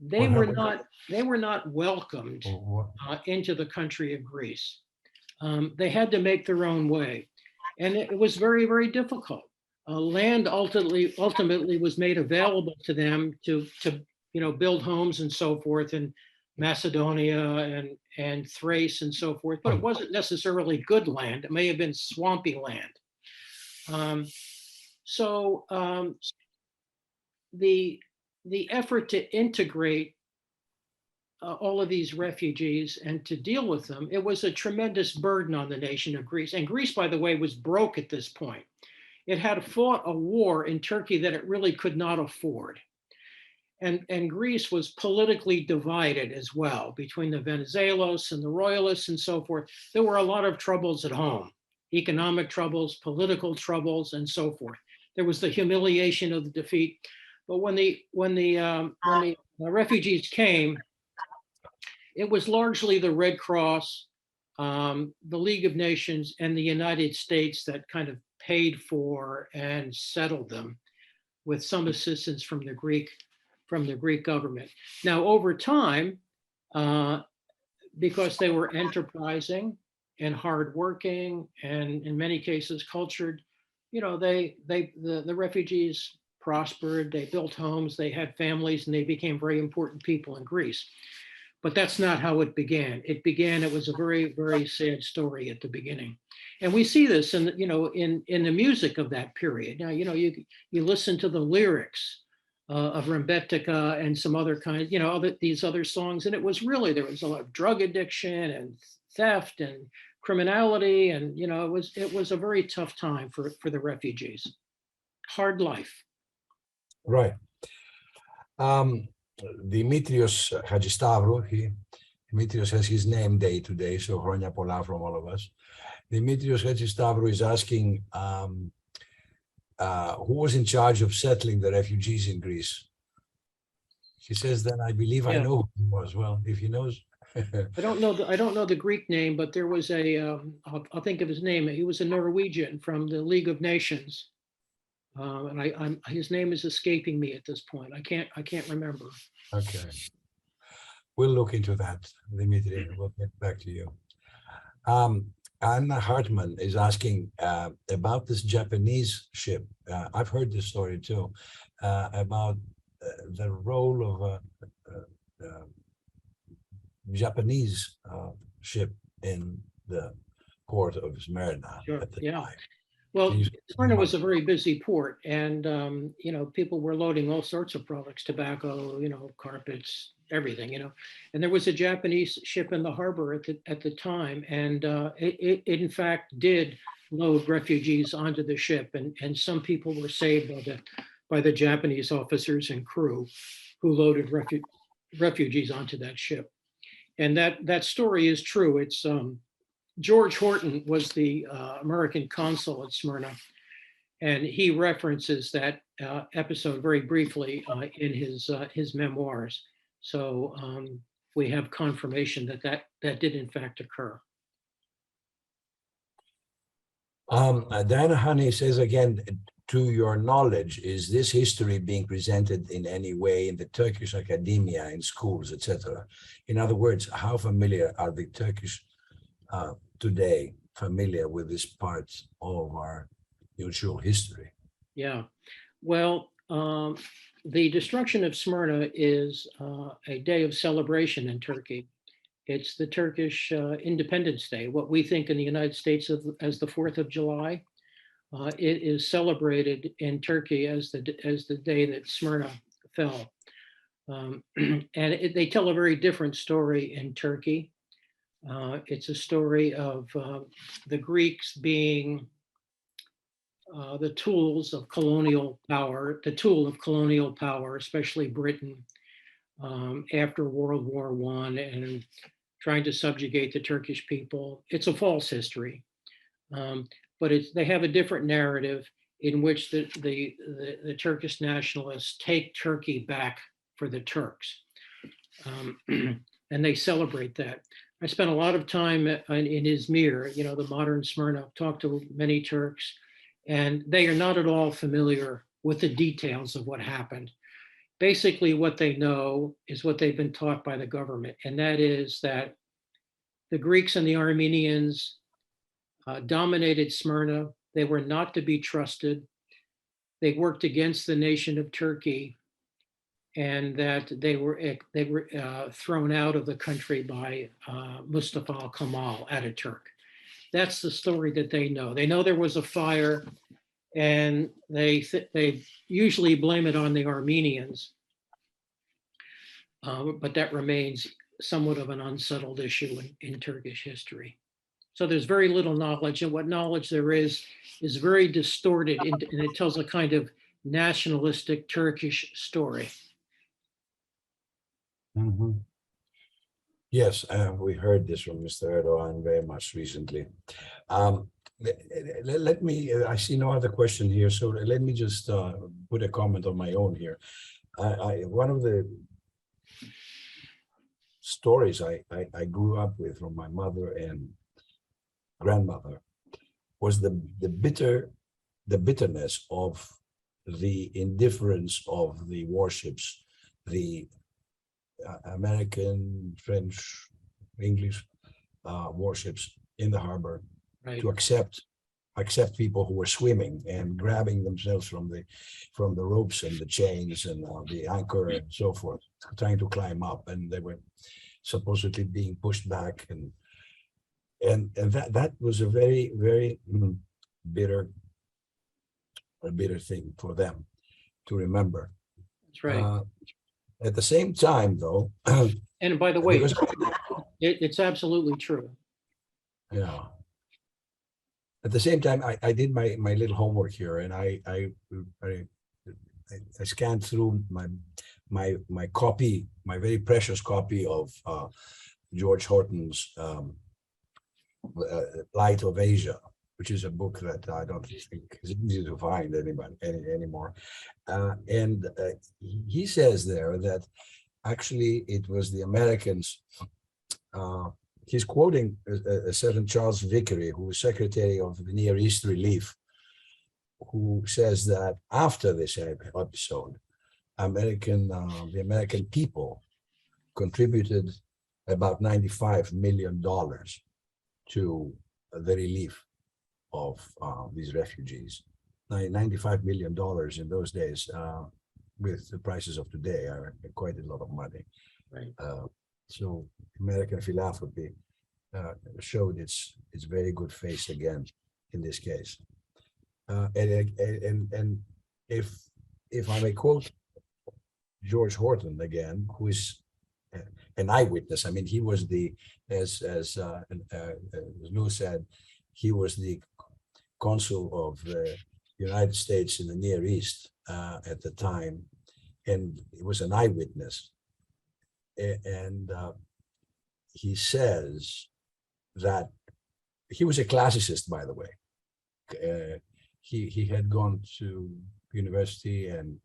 they were not welcomed into the country of Greece. They had to make their own way, and it was very, very difficult. Land ultimately was made available to them to build homes and so forth in Macedonia and Thrace and so forth, but it wasn't necessarily good land. It may have been swampy land. The effort to integrate all of these refugees and to deal with them, it was a tremendous burden on the nation of Greece. And Greece, by the way, was broke at this point. It had fought a war in Turkey that it really could not afford. And Greece was politically divided as well between the Venizelos and the royalists and so forth. There were a lot of troubles at home, economic troubles, political troubles, and so forth. There was the humiliation of the defeat. But when the refugees came, it was largely the Red Cross, the League of Nations, and the United States that kind of paid for and settled them, with some assistance from the Greek government. Now, over time, because they were enterprising and hardworking, and in many cases cultured, the refugees prospered. They built homes, they had families, and they became very important people in Greece. But that's not how it began. It was a very, very sad story at the beginning. And we see this in the music of that period. Now, you listen to the lyrics of Rembetika and some other kind, these other songs. And it was really, there was a lot of drug addiction and theft and criminality. And, it was a very tough time for the refugees. Hard life. Right. Dimitrios Hadjistavru, Dimitrios has his name day today, so Hronia Pola from all of us. Dimitrios Hadjistavru is asking who was in charge of settling the refugees in Greece. He says, then I believe I know who he was. Well, if he knows. I don't know the Greek name, but there was I'll think of his name. He was a Norwegian from the League of Nations. And his name is escaping me at this point. I can't remember. Okay, we'll look into that, Dimitri. We'll get back to you. Anna Hartman is asking about this Japanese ship. I've heard this story too, about the role of Japanese ship in the port of Smyrna at the time. Well, Smyrna was a very busy port, and people were loading all sorts of products, tobacco, carpets, everything, And there was a Japanese ship in the harbor at the time, and it in fact did load refugees onto the ship, and some people were saved by the Japanese officers and crew who loaded refugees onto that ship. And that story is true. It's George Horton was the American consul at Smyrna, and he references that episode very briefly in his memoirs. So we have confirmation that did in fact occur. Diana Honey says again, to your knowledge, is this history being presented in any way in the Turkish academia, in schools, etc.? In other words, how familiar are the Turkish today familiar with this part of our mutual history? Yeah. Well, the destruction of Smyrna is a day of celebration in Turkey. It's the Turkish Independence Day, what we think in the United States as the 4th of July. It is celebrated in Turkey as the day that Smyrna fell. And they tell a very different story in Turkey. It's a story of the Greeks being the tools of colonial power, the tool of colonial power, especially Britain, after World War I, and trying to subjugate the Turkish people. It's a false history, but they have a different narrative in which the Turkish nationalists take Turkey back for the Turks, and they celebrate that. I spent a lot of time in Izmir, the modern Smyrna, talked to many Turks, and they are not at all familiar with the details of what happened. Basically, what they know is what they've been taught by the government, and that is that the Greeks and the Armenians dominated Smyrna. They were not to be trusted. They worked against the nation of Turkey, and that they were thrown out of the country by Mustafa Kemal Ataturk. That's the story that they know. They know there was a fire, and they usually blame it on the Armenians, but that remains somewhat of an unsettled issue in Turkish history. So there's very little knowledge, and what knowledge there is very distorted, and it tells a kind of nationalistic Turkish story. Mm-hmm. Yes, we heard this from Mr. Erdogan very much recently. Let me, I see no other question here, so let me just put a comment on my own here. One of the stories I grew up with from my mother and grandmother was the bitterness of the indifference of the warships, the American, French, English warships in the harbor, right, to accept people who were swimming and grabbing themselves from the ropes and the chains and the anchor and so forth, trying to climb up, and they were supposedly being pushed back, and that was a very, very bitter thing for them to remember. That's right. At the same time, though, and by the way, it's absolutely true. Yeah. At the same time, I did my little homework here, and I scanned through my copy, my very precious copy of George Horton's Light of Asia, which is a book that I don't think is easy to find anymore. And he says there that actually it was the Americans. He's quoting a certain Charles Vickery, who was Secretary of the Near East Relief, who says that after this episode, the American people contributed about $95 million to the relief of these refugees. $95 million in those days, with the prices of today, are quite a lot of money. Right. So American philanthropy showed its very good face again in this case. And if I may quote George Horton again, who is an eyewitness. I mean, he was as Lou said, he was the consul of the United States in the Near East at the time, and he was an eyewitness. And he says that he was a classicist, by the way. He had gone to university and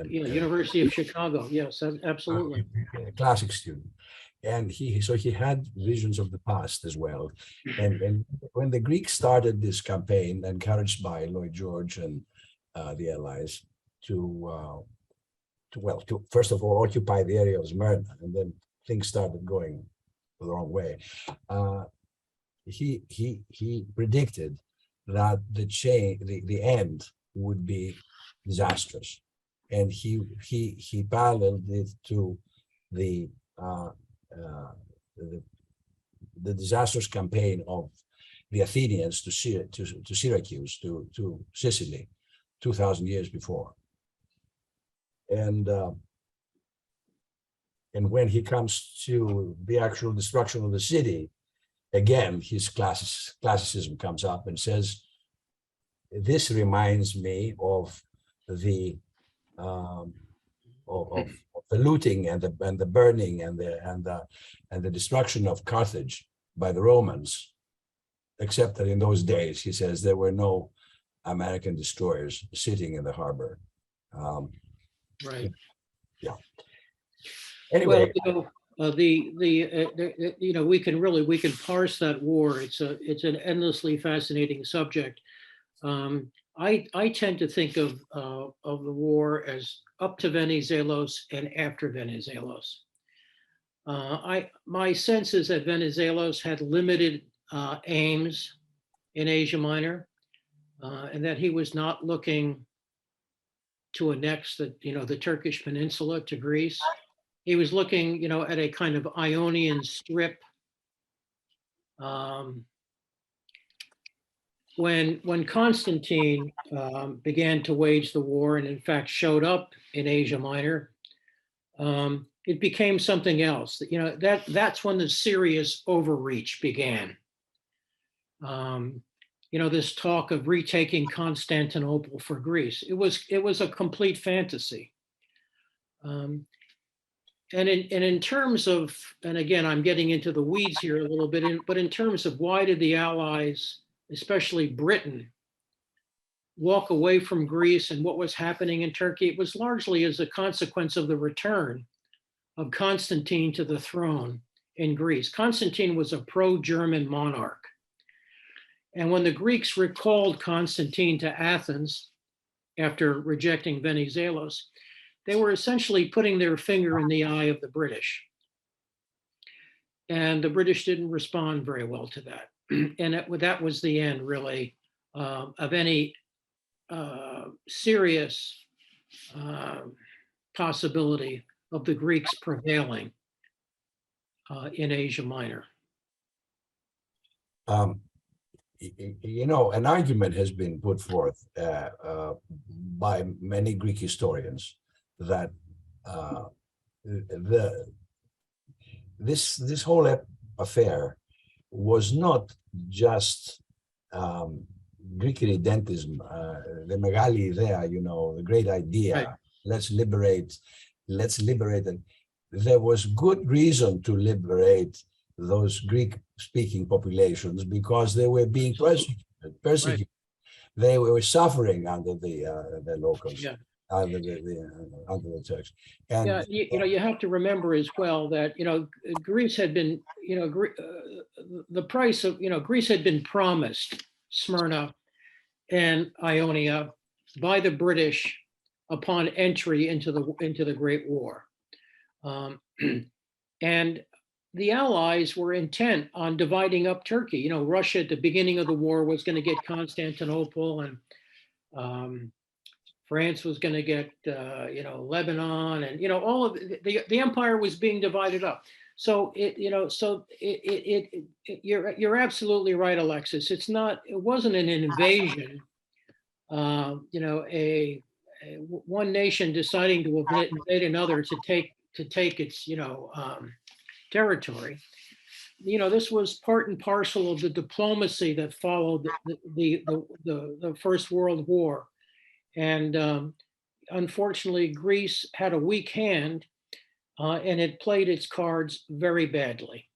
University of Chicago. Yes, absolutely. A classic student. and he had visions of the past as well. And when the Greeks started this campaign, encouraged by Lloyd George and the Allies, to first of all occupy the area of Smyrna, and then things started going the wrong way. He predicted that the end would be disastrous, and he paralleled it to the disastrous campaign of the Athenians to Syracuse, to Sicily, 2,000 years before. And when he comes to the actual destruction of the city, again, his classicism comes up and says, this reminds me of the looting and the burning and the destruction of Carthage by the Romans, except that in those days, he says, there were no American destroyers sitting in the harbor. Right. Yeah. Anyway, well, we can parse that war. It's an endlessly fascinating subject. I tend to think of the war as up to Venizelos and after Venizelos. My sense is that Venizelos had limited aims in Asia Minor, and that he was not looking to annex the Turkish peninsula to Greece. He was looking, at a kind of Ionian strip. When Constantine began to wage the war, and in fact showed up in Asia Minor, it became something else. That's when the serious overreach began. This talk of retaking Constantinople for Greece. It was a complete fantasy. And in terms of, and again, I'm getting into the weeds here a little bit, but in terms of why did the Allies, especially Britain, walk away from Greece and what was happening in Turkey, it was largely as a consequence of the return of Constantine to the throne in Greece. Constantine was a pro-German monarch. And when the Greeks recalled Constantine to Athens after rejecting Venizelos, they were essentially putting their finger in the eye of the British. And the British didn't respond very well to that. And that was the end, really, of any serious possibility of the Greeks prevailing in Asia Minor. An argument has been put forth by many Greek historians that this whole affair was not just Greek irredentism, the megali idea, the great idea. Right. Let's liberate. And there was good reason to liberate those Greek-speaking populations because they were being persecuted. Right. They were suffering under the locals. Yeah. Under the Turks. And you have to remember as well that Greece had been the price of Greece had been promised Smyrna and Ionia by the British upon entry into the Great War, and the Allies were intent on dividing up Turkey. Russia at the beginning of the war was going to get Constantinople, and France was going to get, Lebanon, and all of the empire was being divided up. So you're absolutely right, Alexis. It wasn't an invasion. One nation deciding to invade another to take its territory. This was part and parcel of the diplomacy that followed the First World War. And unfortunately, Greece had a weak hand, and it played its cards very badly.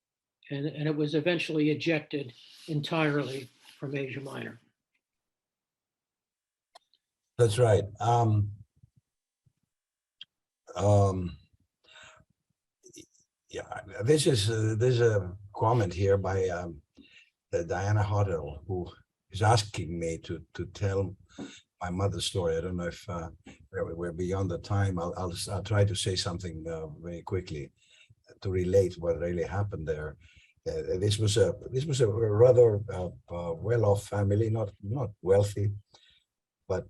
And it was eventually ejected entirely from Asia Minor. That's right. Yeah, there's a comment here by Diana Hoddle, who is asking me to tell my mother's story. I don't know if we're beyond the time. I'll try to say something very quickly to relate what really happened there. This was a rather well-off family, not wealthy, but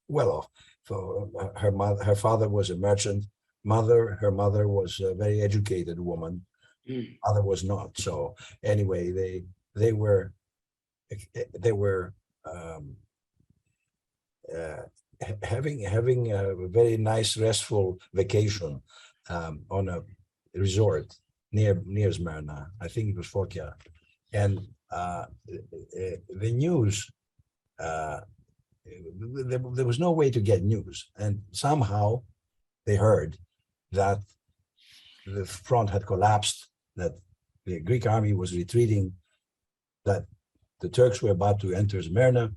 well-off. So her father was a merchant. Her mother was a very educated woman. Mother was not. So anyway, they were um, having a very nice, restful vacation on a resort near Smyrna. I think it was Fokia, and the news. There was no way to get news, and somehow they heard that the front had collapsed, that the Greek army was retreating, that the Turks were about to enter Smyrna.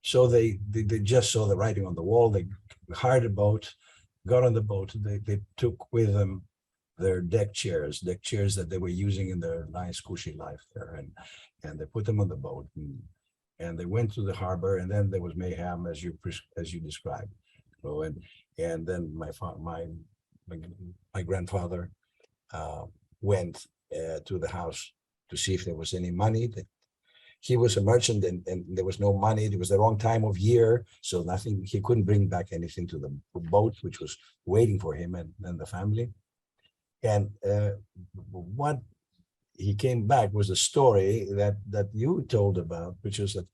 So they just saw the writing on the wall. They hired a boat, got on the boat. They took with them their deck chairs that they were using in their nice cushy life there, and they put them on the boat, and they went to the harbor, and then there was mayhem as you described. So and then my grandfather went to the house to see if there was any money. He was a merchant, and there was no money. It was the wrong time of year, so nothing. He couldn't bring back anything to the boat, which was waiting for him and the family. And what he came back was a story that you told about, which was that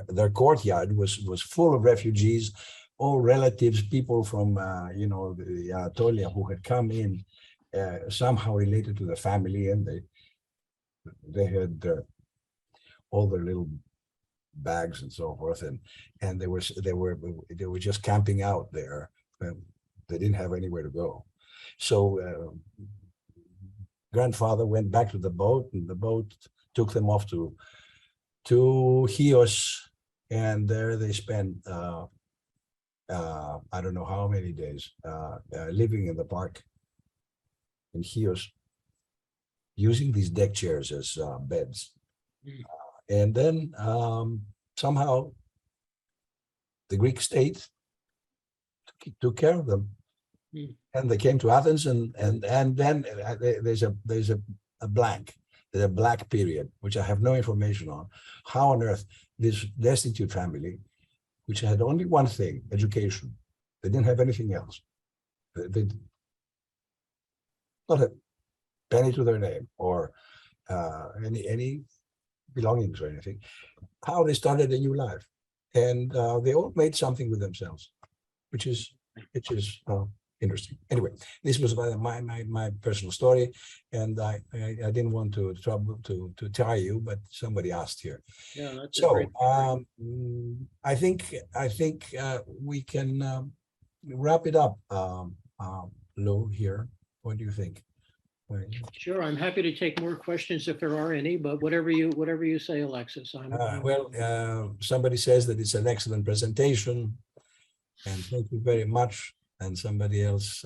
their courtyard was full of refugees, all relatives, people from the Anatolia who had come in, somehow related to the family, and they had all their little bags and so forth, and they were just camping out there. They didn't have anywhere to go. So grandfather went back to the boat, and the boat took them off to Chios, and there they spent I don't know how many days living in the park in Chios, using these deck chairs as beds. And then somehow the Greek state took care of them, and they came to Athens, and then there's a blank. There's a black period, which I have no information on. How on earth this destitute family, which had only one thing, education, they didn't have anything else. They not a penny to their name or any belongings or anything. How they started a new life, and they all made something with themselves, which is interesting. Anyway, this was my personal story, and I didn't want to tire you, but somebody asked here. Yeah, that's So great. I think we can wrap it up. Lou here, what do you think? Sure, I'm happy to take more questions if there are any, but whatever you say, Alexis. Somebody says that it's an excellent presentation, and thank you very much. And somebody else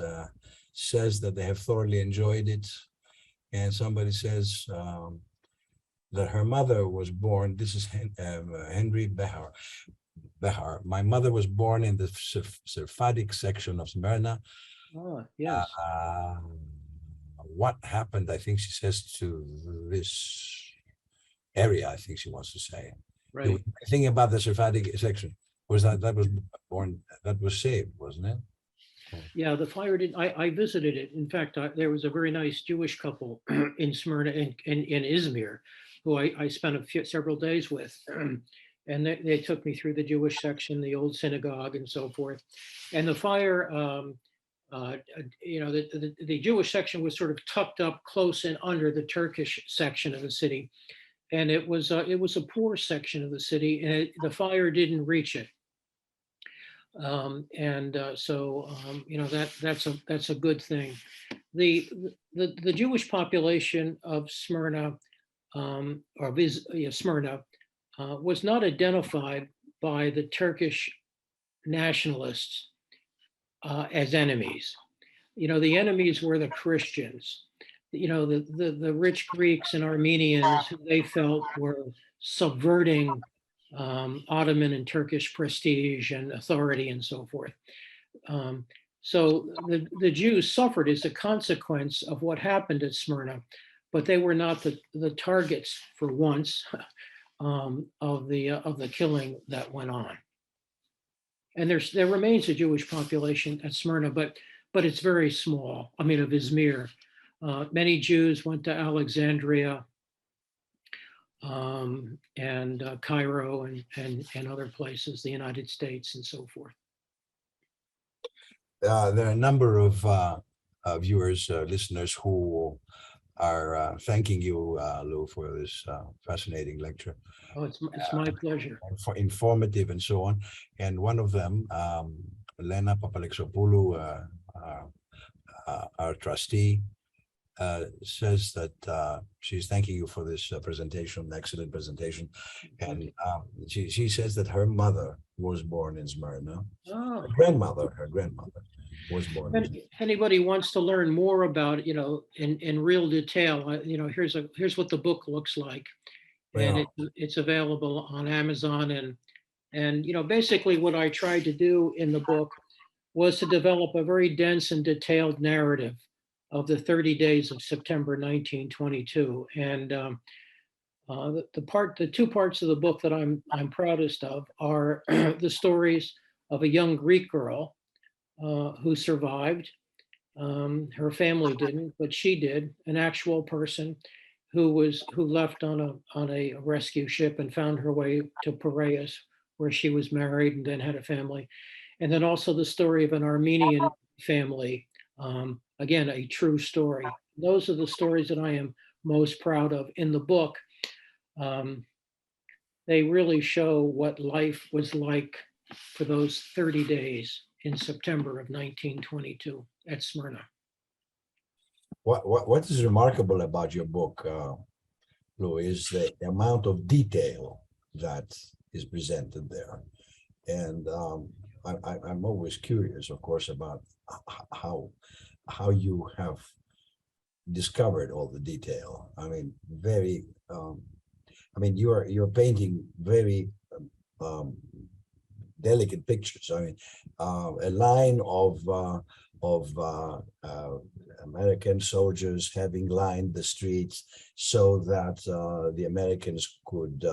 says that they have thoroughly enjoyed it. And somebody says that her mother was born. This is Henry Behar. My mother was born in the Sephardic section of Smyrna. Oh, yes. What happened, I think she says, to this area, I think she wants to say. Right. The thing about the Sephardic section was that was born, that was saved, wasn't it? Yeah, the fire didn't, I visited it. In fact, there was a very nice Jewish couple in Smyrna in Izmir, who I spent several days with. And they took me through the Jewish section, the old synagogue and so forth. And the fire, the Jewish section was sort of tucked up close and under the Turkish section of the city. And it was a poor section of the city, and the fire didn't reach it. That's a good thing. The Jewish population of Smyrna, Smyrna, was not identified by the Turkish nationalists as enemies. the enemies were the Christians, the rich Greeks and Armenians who they felt were subverting Ottoman and Turkish prestige and authority and so forth. So the Jews suffered as a consequence of what happened at Smyrna, but they were not the targets for once of the killing that went on. And there remains a Jewish population at Smyrna, but it's very small. I mean, of Izmir. Many Jews went to Alexandria and Cairo and other places, the United States and so forth. There are a number of viewers, listeners who are thanking you, Lou, for this fascinating lecture. Oh, it's my pleasure. For informative and so on. And one of them, Lena Papalexopoulou, our trustee, says that she's thanking you for this presentation, excellent presentation. And she says that her mother was born in Smyrna. Oh. Her grandmother was born. If anybody wants to learn more about, in real detail, here's what the book looks like. And it's available on Amazon. And basically what I tried to do in the book was to develop a very dense and detailed narrative of the 30 days of September 1922. And the two parts of the book that I'm proudest of are the stories of a young Greek girl who survived. Her family didn't, but she did, an actual person who left on a rescue ship and found her way to Piraeus, where she was married and then had a family. And then also the story of an Armenian family, again, a true story. Those are the stories that I am most proud of in the book. They really show what life was like for those 30 days in September of 1922 at Smyrna. What is remarkable about your book, Lou, is the amount of detail that is presented there. And I'm always curious, of course, about how you have discovered all the detail. I mean, you're painting very delicate pictures. I mean, a line of American soldiers having lined the streets so that the Americans could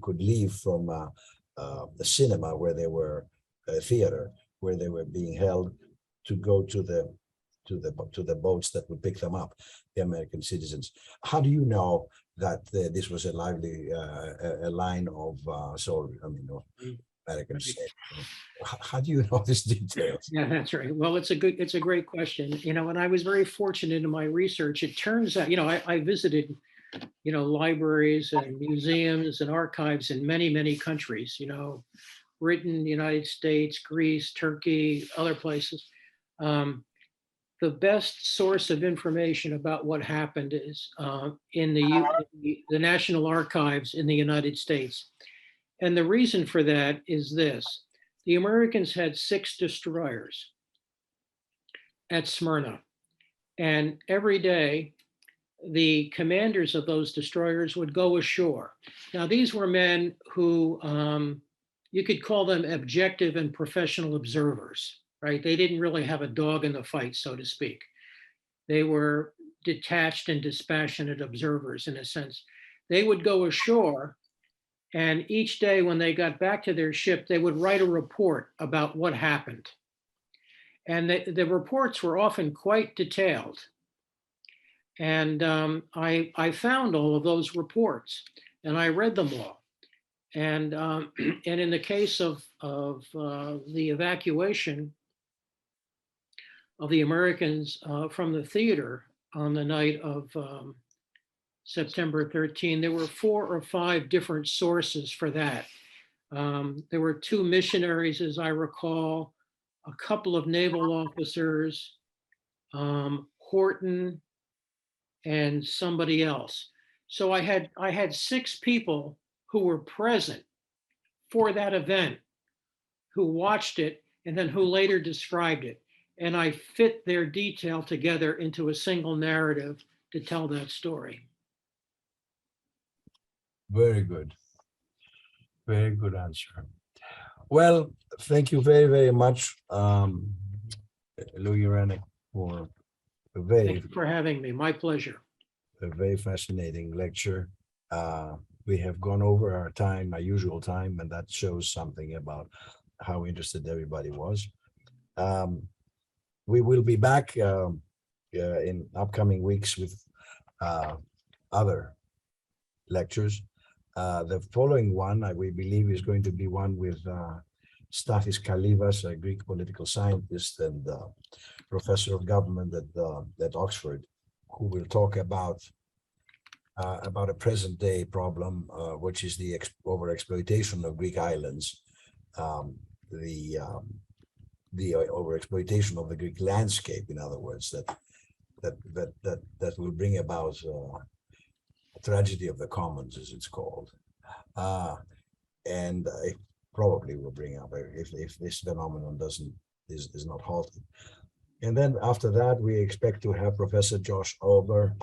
could leave from the cinema where they were, a theater where they were being held, to go to the boats that would pick them up, the American citizens. How do you know that this was a lively a line of Americans? How do you know these details? Yeah, that's right. Well, it's a great question. And I was very fortunate in my research. It turns out, I visited, libraries and museums and archives in many, many countries, Britain, United States, Greece, Turkey, other places. The best source of information about what happened is in the National Archives in the United States. And the reason for that is this. The Americans had 6 destroyers at Smyrna. And every day, the commanders of those destroyers would go ashore. Now, these were men who you could call them objective and professional observers, right? They didn't really have a dog in the fight, so to speak. They were detached and dispassionate observers in a sense. They would go ashore, and each day when they got back to their ship, they would write a report about what happened. And the reports were often quite detailed. And I found all of those reports, and I read them all. And in the case of the evacuation of the Americans from the theater on the night of September 13, there were 4 or 5 different sources for that. There were 2 missionaries, as I recall, a couple of naval officers, Horton, and somebody else. So I had 6 people who were present for that event, who watched it, and then who later described it. and I fit their detail together into a single narrative to tell that story. Very good. Very good answer. Well, thank you very, very much, Louis Ureneck, for a Thank you for having me. My pleasure. very fascinating lecture. We have gone over our time, our usual time, and that shows something about how interested everybody was. We will be back in upcoming weeks with other lectures. The following one, we believe, is going to be one with Stathis Kalivas, a Greek political scientist and professor of government at Oxford, who will talk about a present-day problem, which is the overexploitation of Greek islands, the overexploitation of the Greek landscape, in other words, that will bring about tragedy of the commons, as it's called, and it probably will bring up if this phenomenon is not halted. And then after that, we expect to have Professor Josh Ober,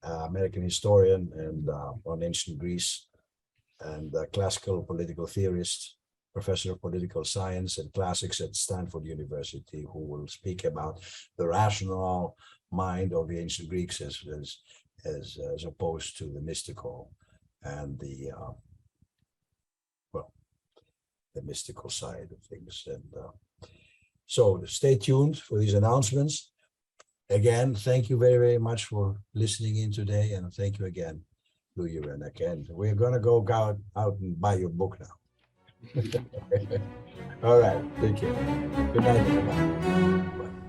American historian and on ancient Greece, and classical political theorist, professor of political science and classics at Stanford University, who will speak about the rational mind of the ancient Greeks as opposed to the mystical and the mystical side of things. And so stay tuned for these announcements. Again, thank you very, very much for listening in today, and thank you again, Louis Ureneck. And we're going to go out and buy your book now. All right, take care. Good night, everybody. Bye.